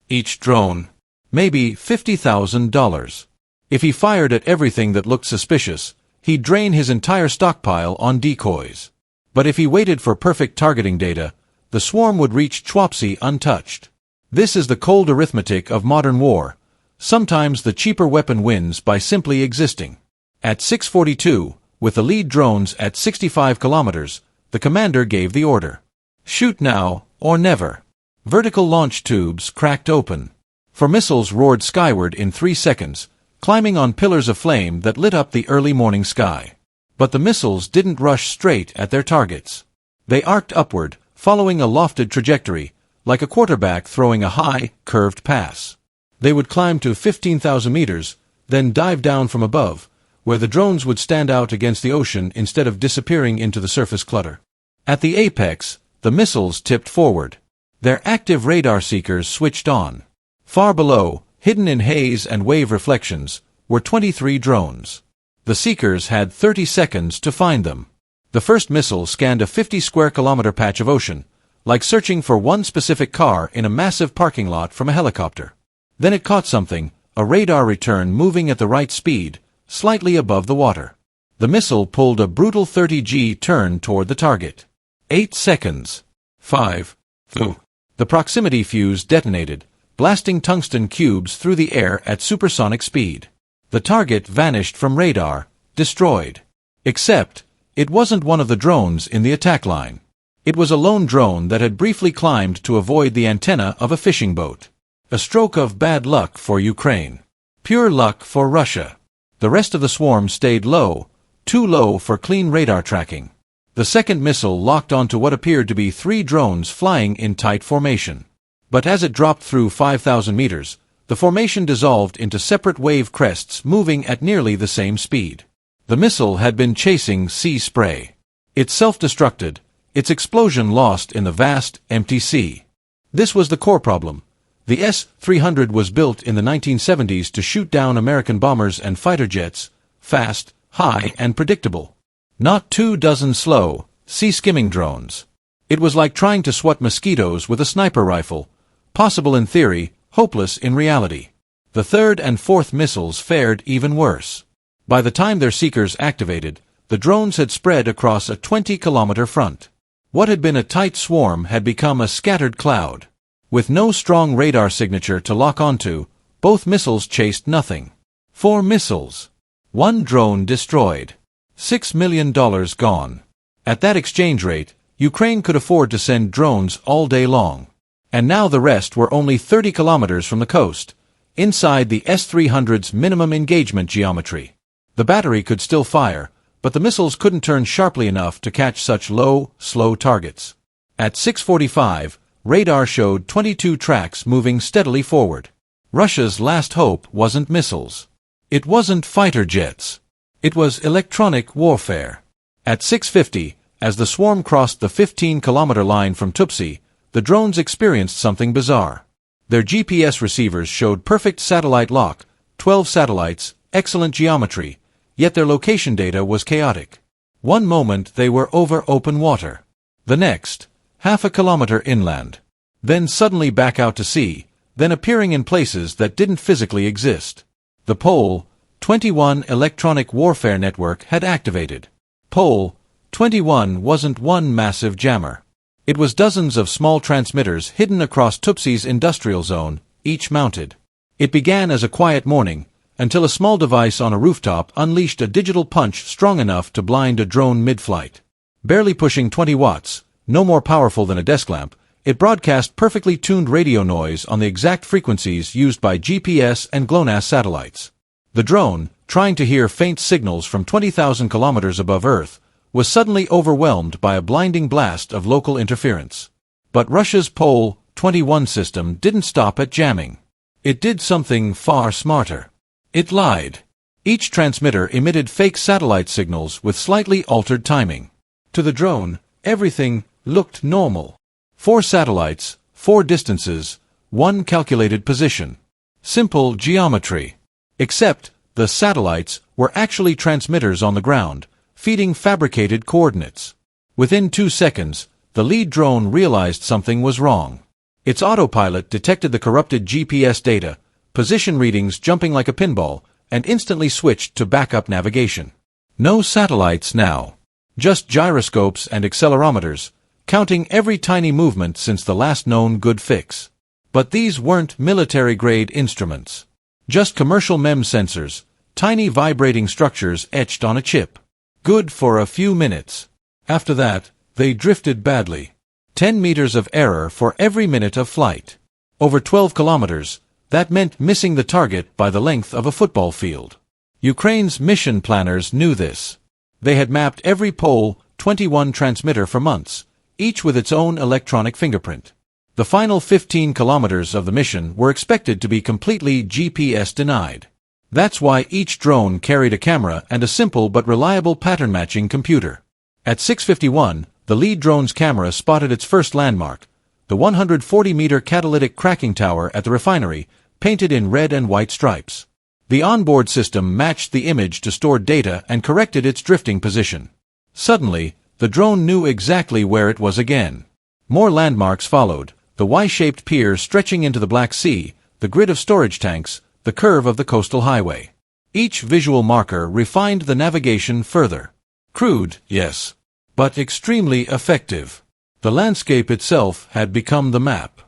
Each drone, maybe $50,000. If he fired at everything that looked suspicious, he'd drain his entire stockpile on decoys. But if he waited for perfect targeting data, the swarm would reach Chwopsy untouched. This is the cold arithmetic of modern war. Sometimes the cheaper weapon wins by simply existing. At 6:42, with the lead drones at 65 kilometers, the commander gave the order. Shoot now, or never. Vertical launch tubes cracked open. For missiles roared skyward in 3 seconds, climbing on pillars of flame that lit up the early morning sky. But the missiles didn't rush straight at their targets. They arced upward, following a lofted trajectory, like a quarterback throwing a high, curved pass. They would climb to 15,000 meters, then dive down from above, where the drones would stand out against the ocean instead of disappearing into the surface clutter. At the apex, the missiles tipped forward. Their active radar seekers switched on. Far below, hidden in haze and wave reflections, were 23 drones. The seekers had 30 seconds to find them. The first missile scanned a 50-square-kilometer patch of ocean, like searching for one specific car in a massive parking lot from a helicopter. Then it caught something, a radar return moving at the right speed, slightly above the water. The missile pulled a brutal 30G turn toward the target. 8 seconds. 5. 4. The proximity fuse detonated, blasting tungsten cubes through the air at supersonic speed. The target vanished from radar, destroyed. Except, it wasn't one of the drones in the attack line. It was a lone drone that had briefly climbed to avoid the antenna of a fishing boat. A stroke of bad luck for Ukraine. Pure luck for Russia. The rest of the swarm stayed low, too low for clean radar tracking. The second missile locked onto what appeared to be 3 drones flying in tight formation. But as it dropped through 5,000 meters, the formation dissolved into separate wave crests moving at nearly the same speed. The missile had been chasing sea spray. It self-destructed, its explosion lost in the vast, empty sea. This was the core problem. The S-300 was built in the 1970s to shoot down American bombers and fighter jets, fast, high, and predictable. Not 24 slow, sea-skimming drones. It was like trying to swat mosquitoes with a sniper rifle, possible in theory, hopeless in reality. The third and fourth missiles fared even worse. By the time their seekers activated, the drones had spread across a 20-kilometer front. What had been a tight swarm had become a scattered cloud. With no strong radar signature to lock onto, both missiles chased nothing. 4 missiles. 1 drone destroyed. $6 million gone. At that exchange rate, Ukraine could afford to send drones all day long. And now the rest were only 30 kilometers from the coast, inside the S-300's minimum engagement geometry. The battery could still fire, but the missiles couldn't turn sharply enough to catch such low, slow targets. At 6:45, radar showed 22 tracks moving steadily forward. Russia's last hope wasn't missiles. It wasn't fighter jets. It was electronic warfare. At 6:50, as the swarm crossed the 15-kilometer line from Tupsi, the drones experienced something bizarre. Their GPS receivers showed perfect satellite lock, 12 satellites, excellent geometry, yet their location data was chaotic. One moment they were over open water. The next, half a kilometer inland. Then suddenly back out to sea, then appearing in places that didn't physically exist. The Pole 21 electronic warfare network had activated. Pole 21 wasn't one massive jammer. It was dozens of small transmitters hidden across Tupsi's industrial zone, each mounted. It began as a quiet morning, until a small device on a rooftop unleashed a digital punch strong enough to blind a drone mid-flight. Barely pushing 20 watts, no more powerful than a desk lamp, it broadcast perfectly tuned radio noise on the exact frequencies used by GPS and GLONASS satellites. The drone, trying to hear faint signals from 20,000 kilometers above Earth, was suddenly overwhelmed by a blinding blast of local interference. But Russia's Pole 21 system didn't stop at jamming. It did something far smarter. It lied. Each transmitter emitted fake satellite signals with slightly altered timing. To the drone, everything looked normal. 4 satellites, 4 distances, 1 calculated position. Simple geometry. Except, the satellites were actually transmitters on the ground, feeding fabricated coordinates. Within 2 seconds, the lead drone realized something was wrong. Its autopilot detected the corrupted GPS data, position readings jumping like a pinball, and instantly switched to backup navigation. No satellites now. Just gyroscopes and accelerometers, counting every tiny movement since the last known good fix. But these weren't military-grade instruments. Just commercial MEM sensors, tiny vibrating structures etched on a chip. Good for a few minutes. After that, they drifted badly. 10 meters of error for every minute of flight. Over 12 kilometers, that meant missing the target by the length of a football field. Ukraine's mission planners knew this. They had mapped every Pole 21 transmitter for months, each with its own electronic fingerprint. The final 15 kilometers of the mission were expected to be completely GPS denied. That's why each drone carried a camera and a simple but reliable pattern-matching computer. At 6:51, the lead drone's camera spotted its first landmark, the 140-meter catalytic cracking tower at the refinery, painted in red and white stripes. The onboard system matched the image to stored data and corrected its drifting position. Suddenly, the drone knew exactly where it was again. More landmarks followed, the Y-shaped pier stretching into the Black Sea, the grid of storage tanks, the curve of the coastal highway. Each visual marker refined the navigation further. Crude, yes, but extremely effective. The landscape itself had become the map.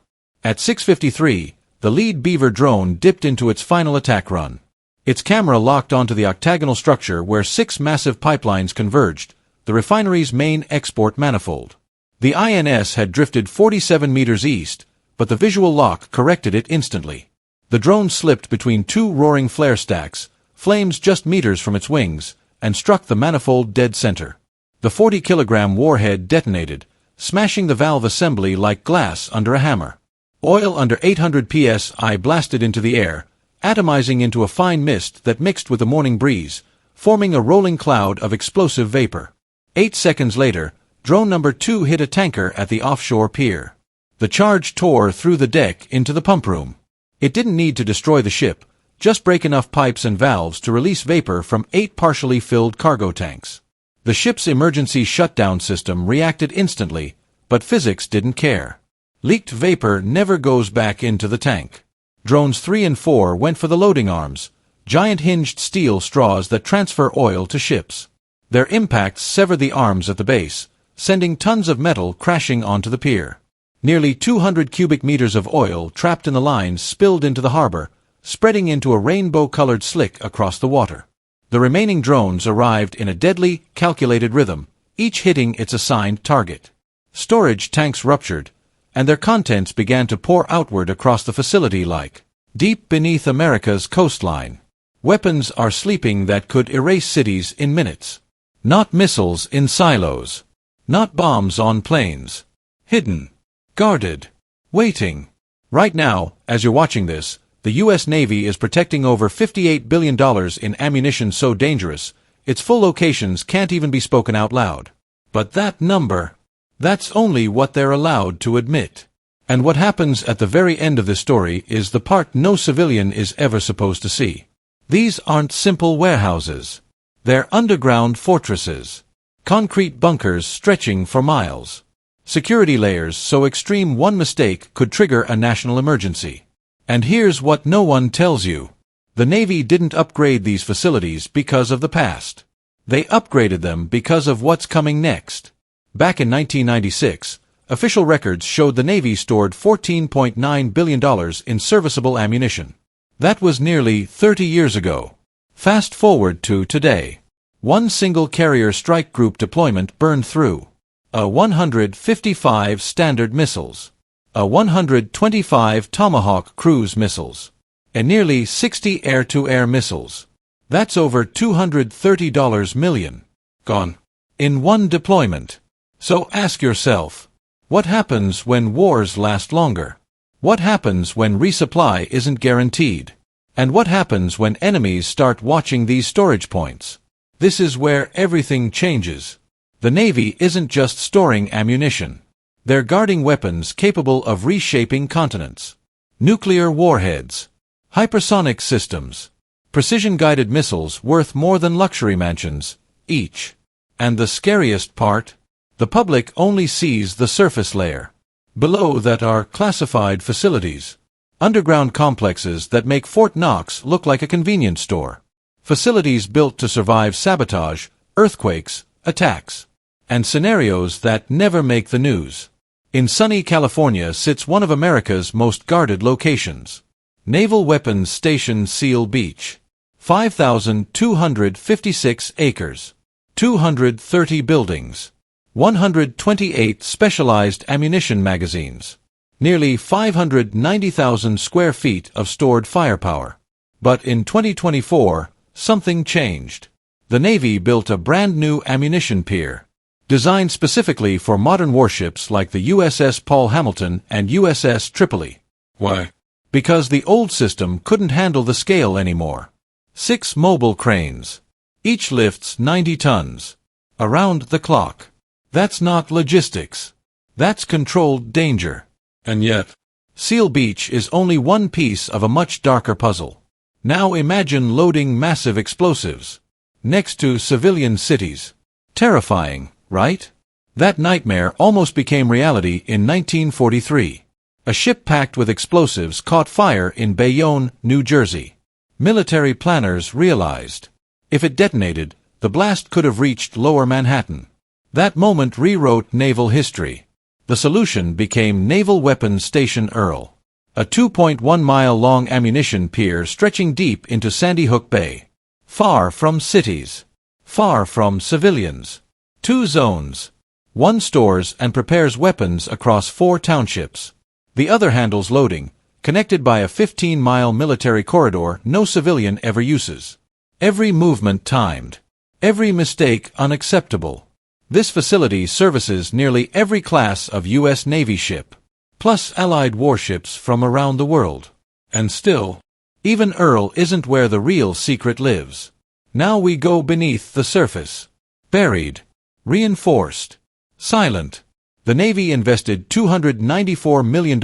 At 6:53, the lead Beaver drone dipped into its final attack run. Its camera locked onto the octagonal structure where 6 massive pipelines converged, the refinery's main export manifold. The INS had drifted 47 meters east, but the visual lock corrected it instantly. The drone slipped between 2 roaring flare stacks, flames just meters from its wings, and struck the manifold dead center. The 40-kilogram warhead detonated, smashing the valve assembly like glass under a hammer. Oil under 800 psi blasted into the air, atomizing into a fine mist that mixed with the morning breeze, forming a rolling cloud of explosive vapor. 8 seconds later, drone number 2 hit a tanker at the offshore pier. The charge tore through the deck into the pump room. It didn't need to destroy the ship, just break enough pipes and valves to release vapor from 8 partially filled cargo tanks. The ship's emergency shutdown system reacted instantly, but physics didn't care. Leaked vapor never goes back into the tank. Drones 3 and 4 went for the loading arms, giant hinged steel straws that transfer oil to ships. Their impacts severed the arms at the base, sending tons of metal crashing onto the pier. Nearly 200 cubic meters of oil trapped in the lines spilled into the harbor, spreading into a rainbow-colored slick across the water. The remaining drones arrived in a deadly, calculated rhythm, each hitting its assigned target. Storage tanks ruptured, and their contents began to pour outward across the facility like deep beneath America's coastline. Weapons are sleeping that could erase cities in minutes. Not missiles in silos. Not bombs on planes. Hidden. Guarded. Waiting. Right now, as you're watching this, the U.S. Navy is protecting over $58 billion in ammunition so dangerous, its full locations can't even be spoken out loud. But that number, that's only what they're allowed to admit. And what happens at the very end of the story is the part no civilian is ever supposed to see. These aren't simple warehouses. They're underground fortresses. Concrete bunkers stretching for miles. Security layers so extreme one mistake could trigger a national emergency. And here's what no one tells you. The Navy didn't upgrade these facilities because of the past. They upgraded them because of what's coming next. Back in 1996, official records showed the Navy stored $14.9 billion in serviceable ammunition. That was nearly 30 years ago. Fast forward to today. One single carrier strike group deployment burned through 155 Standard missiles, 125 Tomahawk cruise missiles, and nearly 60 air-to-air missiles. That's over $230 million. Gone. In one deployment. So ask yourself, what happens when wars last longer? What happens when resupply isn't guaranteed? And what happens when enemies start watching these storage points? This is where everything changes. The Navy isn't just storing ammunition. They're guarding weapons capable of reshaping continents. Nuclear warheads, hypersonic systems, precision-guided missiles worth more than luxury mansions, each. And the scariest part? The public only sees the surface layer. Below that are classified facilities. Underground complexes that make Fort Knox look like a convenience store. Facilities built to survive sabotage, earthquakes, attacks, and scenarios that never make the news. In sunny California sits one of America's most guarded locations. Naval Weapons Station Seal Beach. 5,256 acres. 230 buildings. 128 specialized ammunition magazines. Nearly 590,000 square feet of stored firepower. But in 2024, something changed. The Navy built a brand new ammunition pier, designed specifically for modern warships like the USS Paul Hamilton and USS Tripoli. Why? Because the old system couldn't handle the scale anymore. 6 mobile cranes. Each lifts 90 tons. Around the clock. That's not logistics. That's controlled danger. And yet, Seal Beach is only one piece of a much darker puzzle. Now imagine loading massive explosives next to civilian cities. Terrifying, right? That nightmare almost became reality in 1943. A ship packed with explosives caught fire in Bayonne, New Jersey. Military planners realized, if it detonated, the blast could have reached Lower Manhattan. That moment rewrote naval history. The solution became Naval Weapons Station Earl. A 2.1-mile-long ammunition pier stretching deep into Sandy Hook Bay. Far from cities. Far from civilians. 2 zones. One stores and prepares weapons across 4 townships. The other handles loading, connected by a 15-mile military corridor no civilian ever uses. Every movement timed. Every mistake unacceptable. This facility services nearly every class of U.S. Navy ship, plus Allied warships from around the world. And still, even Earl isn't where the real secret lives. Now we go beneath the surface. Buried. Reinforced. Silent. The Navy invested $294 million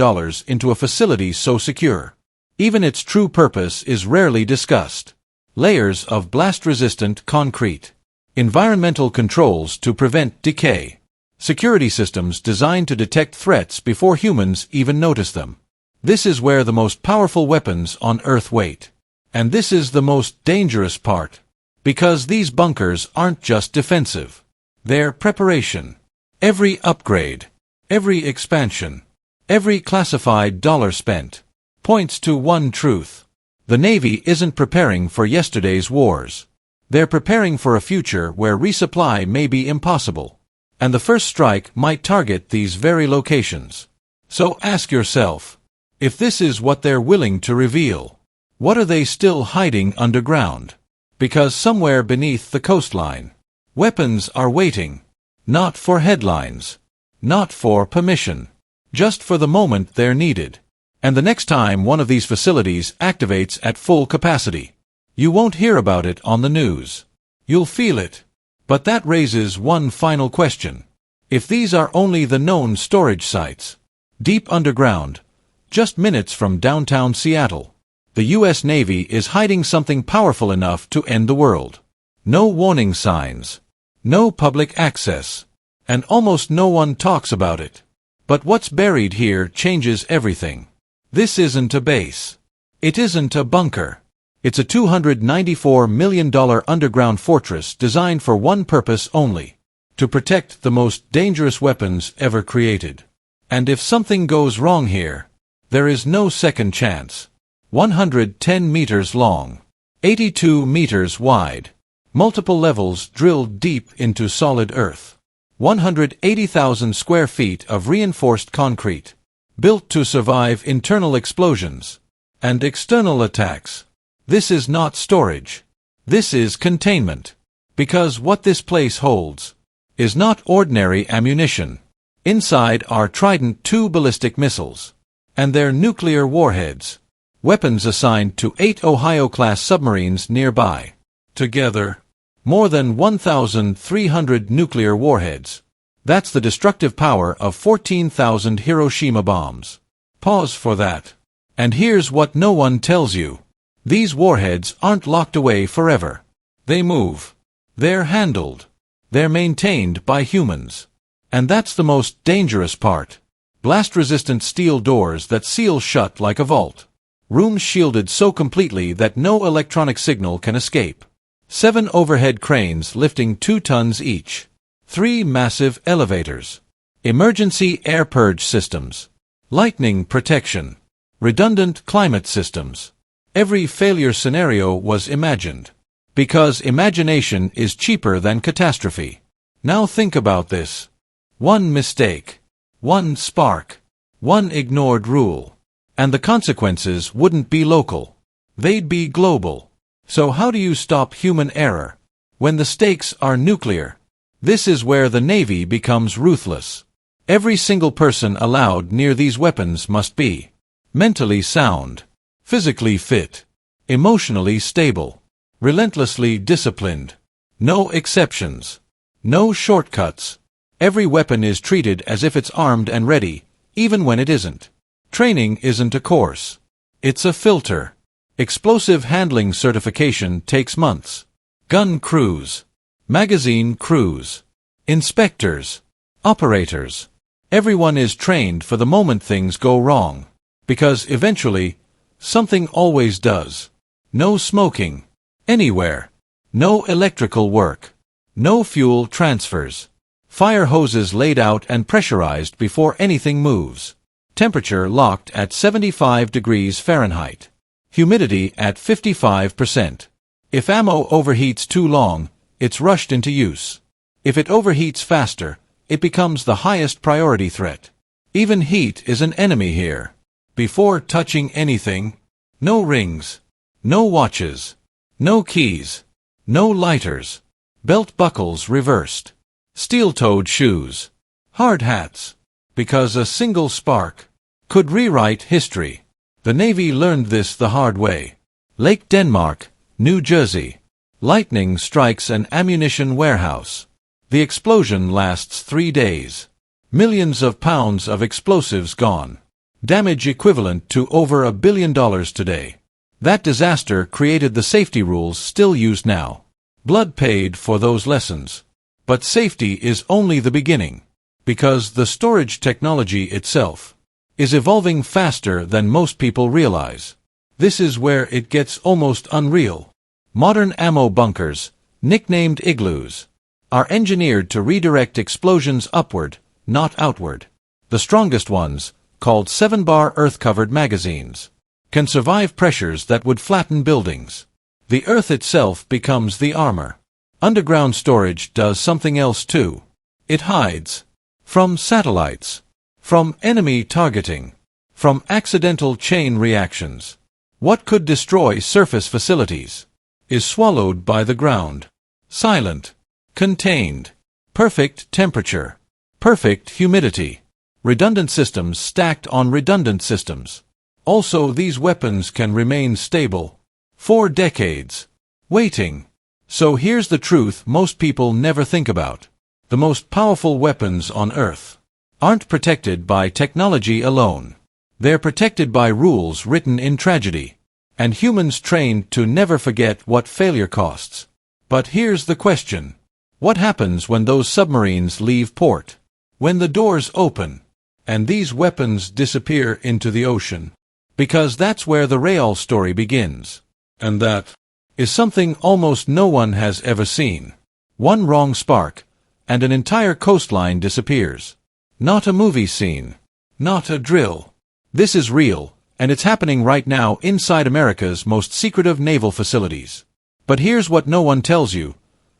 into a facility so secure. Even its true purpose is rarely discussed. Layers of blast-resistant concrete. Environmental controls to prevent decay. Security systems designed to detect threats before humans even notice them. This is where the most powerful weapons on Earth wait. And this is the most dangerous part. Because these bunkers aren't just defensive. They're preparation. Every upgrade, every expansion, every classified dollar spent, points to one truth. The Navy isn't preparing for yesterday's wars. They're preparing for a future where resupply may be impossible. And the first strike might target these very locations. So ask yourself, if this is what they're willing to reveal, what are they still hiding underground? Because somewhere beneath the coastline, weapons are waiting. Not for headlines. Not for permission. Just for the moment they're needed. And the next time one of these facilities activates at full capacity, you won't hear about it on the news. You'll feel it. But that raises one final question. If these are only the known storage sites, deep underground, just minutes from downtown Seattle. The U.S. Navy is hiding something powerful enough to end the world. No warning signs, no public access, and almost no one talks about it. But what's buried here changes everything. This isn't a base. It isn't a bunker. It's a $294 million underground fortress designed for one purpose only: to protect the most dangerous weapons ever created. And if something goes wrong here, there is no second chance. 110 meters long, 82 meters wide, multiple levels drilled deep into solid earth, 180,000 square feet of reinforced concrete, built to survive internal explosions and external attacks. This is not storage. This is containment. Because what this place holds is not ordinary ammunition. Inside are Trident II ballistic missiles and their nuclear warheads, weapons assigned to 8 Ohio-class submarines nearby. Together, more than 1,300 nuclear warheads. That's the destructive power of 14,000 Hiroshima bombs. Pause for that. And here's what no one tells you. These warheads aren't locked away forever. They move. They're handled. They're maintained by humans. And that's the most dangerous part. Blast-resistant steel doors that seal shut like a vault. Rooms shielded so completely that no electronic signal can escape. 7 overhead cranes lifting 2 tons each. 3 massive elevators. Emergency air purge systems. Lightning protection. Redundant climate systems. Every failure scenario was imagined. Because imagination is cheaper than catastrophe. Now think about this. One mistake. One spark. One ignored rule. And the consequences wouldn't be local. They'd be global. So how do you stop human error when the stakes are nuclear? This is where the Navy becomes ruthless. Every single person allowed near these weapons must be mentally sound, physically fit, emotionally stable, relentlessly disciplined. No exceptions. No shortcuts. Every weapon is treated as if it's armed and ready, even when it isn't. Training isn't a course. It's a filter. Explosive handling certification takes months. Gun crews. Magazine crews. Inspectors. Operators. Everyone is trained for the moment things go wrong. Because eventually, something always does. No smoking. Anywhere. No electrical work. No fuel transfers. Fire hoses laid out and pressurized before anything moves. Temperature locked at 75 degrees Fahrenheit. Humidity at 55%. If ammo overheats too long, it's rushed into use. If it overheats faster, it becomes the highest priority threat. Even heat is an enemy here. Before touching anything, no rings, no watches, no keys, no lighters, belt buckles reversed, steel-toed shoes, hard hats, because a single spark could rewrite history. The Navy learned this the hard way. Lake Denmark, New Jersey. Lightning strikes an ammunition warehouse. The explosion lasts 3 days. Millions of pounds of explosives gone. Damage equivalent to over $1 billion today. That disaster created the safety rules still used now. Blood paid for those lessons. But safety is only the beginning. Because the storage technology itself is evolving faster than most people realize. This is where it gets almost unreal. Modern ammo bunkers, nicknamed igloos, are engineered to redirect explosions upward, not outward. The strongest ones, called 7-bar earth-covered magazines, can survive pressures that would flatten buildings. The earth itself becomes the armor. Underground storage does something else too. It hides. From satellites. From enemy targeting. From accidental chain reactions. What could destroy surface facilities is swallowed by the ground. Silent. Contained. Perfect temperature. Perfect humidity. Redundant systems stacked on redundant systems. Also, these weapons can remain stable for decades. Waiting. So here's the truth most people never think about. The most powerful weapons on Earth aren't protected by technology alone. They're protected by rules written in tragedy, and humans trained to never forget what failure costs. But here's the question. What happens when those submarines leave port? When the doors open, and these weapons disappear into the ocean? Because that's where the real story begins. And that is something almost no one has ever seen. One wrong spark, and an entire coastline disappears. Not a movie scene. Not a drill. This is real, and it's happening right now inside America's most secretive naval facilities. But here's what no one tells you.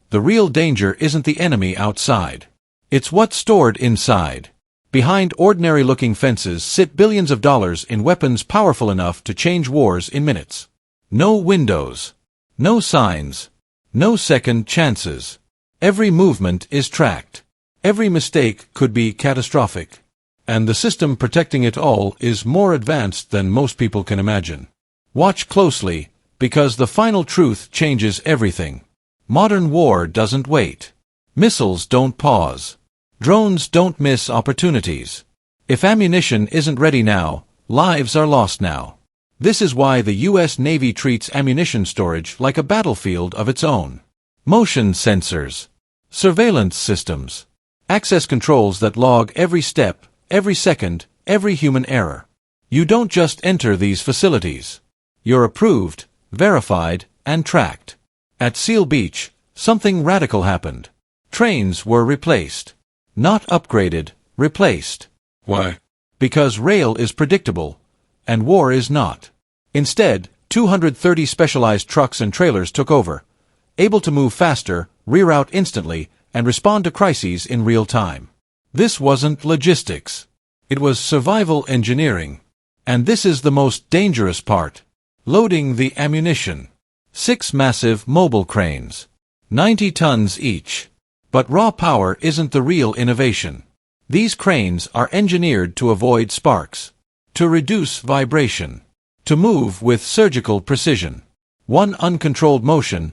The real danger isn't the enemy outside. It's what's stored inside. Behind ordinary-looking fences sit billions of dollars in weapons powerful enough to change wars in minutes. No windows. No signs. No second chances. Every movement is tracked. Every mistake could be catastrophic. And the system protecting it all is more advanced than most people can imagine. Watch closely, because the final truth changes everything. Modern war doesn't wait. Missiles don't pause. Drones don't miss opportunities. If ammunition isn't ready now, lives are lost now. This is why the U.S. Navy treats ammunition storage like a battlefield of its own. Motion sensors, surveillance systems, access controls that log every step, every second, every human error. You don't just enter these facilities. You're approved, verified, and tracked. At Seal Beach, something radical happened. Trains were replaced. Not upgraded, replaced. Why? Because rail is predictable, and war is not. Instead, 230 specialized trucks and trailers took over, able to move faster, reroute instantly, and respond to crises in real time. This wasn't logistics. It was survival engineering. And this is the most dangerous part. Loading the ammunition. 6 massive mobile cranes. 90 tons each. But raw power isn't the real innovation. These cranes are engineered to avoid sparks, to reduce vibration, to move with surgical precision. One uncontrolled motion,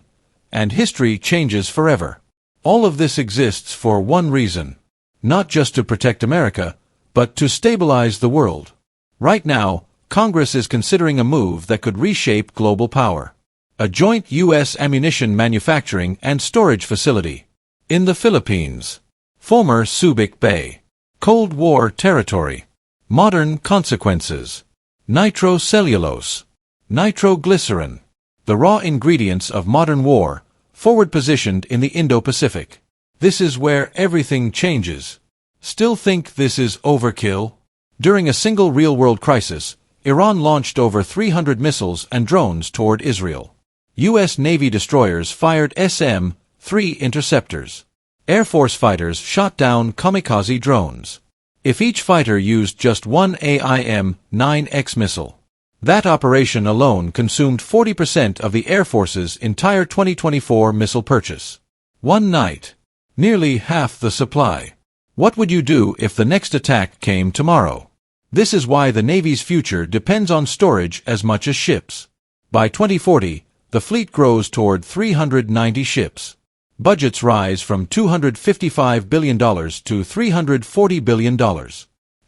and history changes forever. All of this exists for one reason. Not just to protect America, but to stabilize the world. Right now, Congress is considering a move that could reshape global power. A joint U.S. ammunition manufacturing and storage facility. In the Philippines. Former Subic Bay. Cold War territory. Modern consequences. Nitrocellulose. Nitroglycerin. The raw ingredients of modern war, forward-positioned in the Indo-Pacific. This is where everything changes. Still think this is overkill? During a single real-world crisis, Iran launched over 300 missiles and drones toward Israel. U.S. Navy destroyers fired SM-3 interceptors. Air Force fighters shot down kamikaze drones. If each fighter used just one AIM-9X missile, that operation alone consumed 40% of the Air Force's entire 2024 missile purchase. One night. Nearly half the supply. What would you do if the next attack came tomorrow? This is why the Navy's future depends on storage as much as ships. By 2040, the fleet grows toward 390 ships. Budgets rise from $255 billion to $340 billion.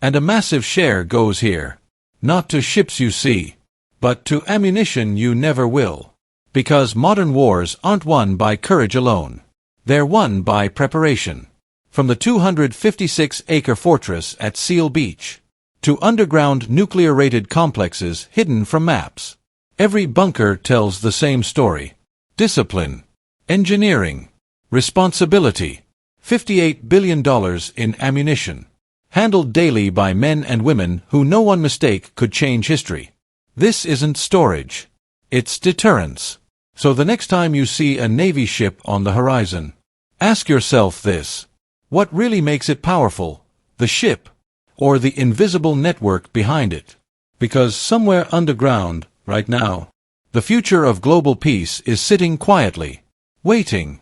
And a massive share goes here. Not to ships you see, but to ammunition you never will. Because modern wars aren't won by courage alone. They're won by preparation. From the 256-acre fortress at Seal Beach to underground nuclear-rated complexes hidden from maps. Every bunker tells the same story. Discipline. Engineering. Responsibility. $58 billion in ammunition. Handled daily by men and women who no one mistake could change history. This isn't storage. It's deterrence. So the next time you see a Navy ship on the horizon, ask yourself this. What really makes it powerful? The ship, or the invisible network behind it? Because somewhere underground, right now, the future of global peace is sitting quietly, waiting.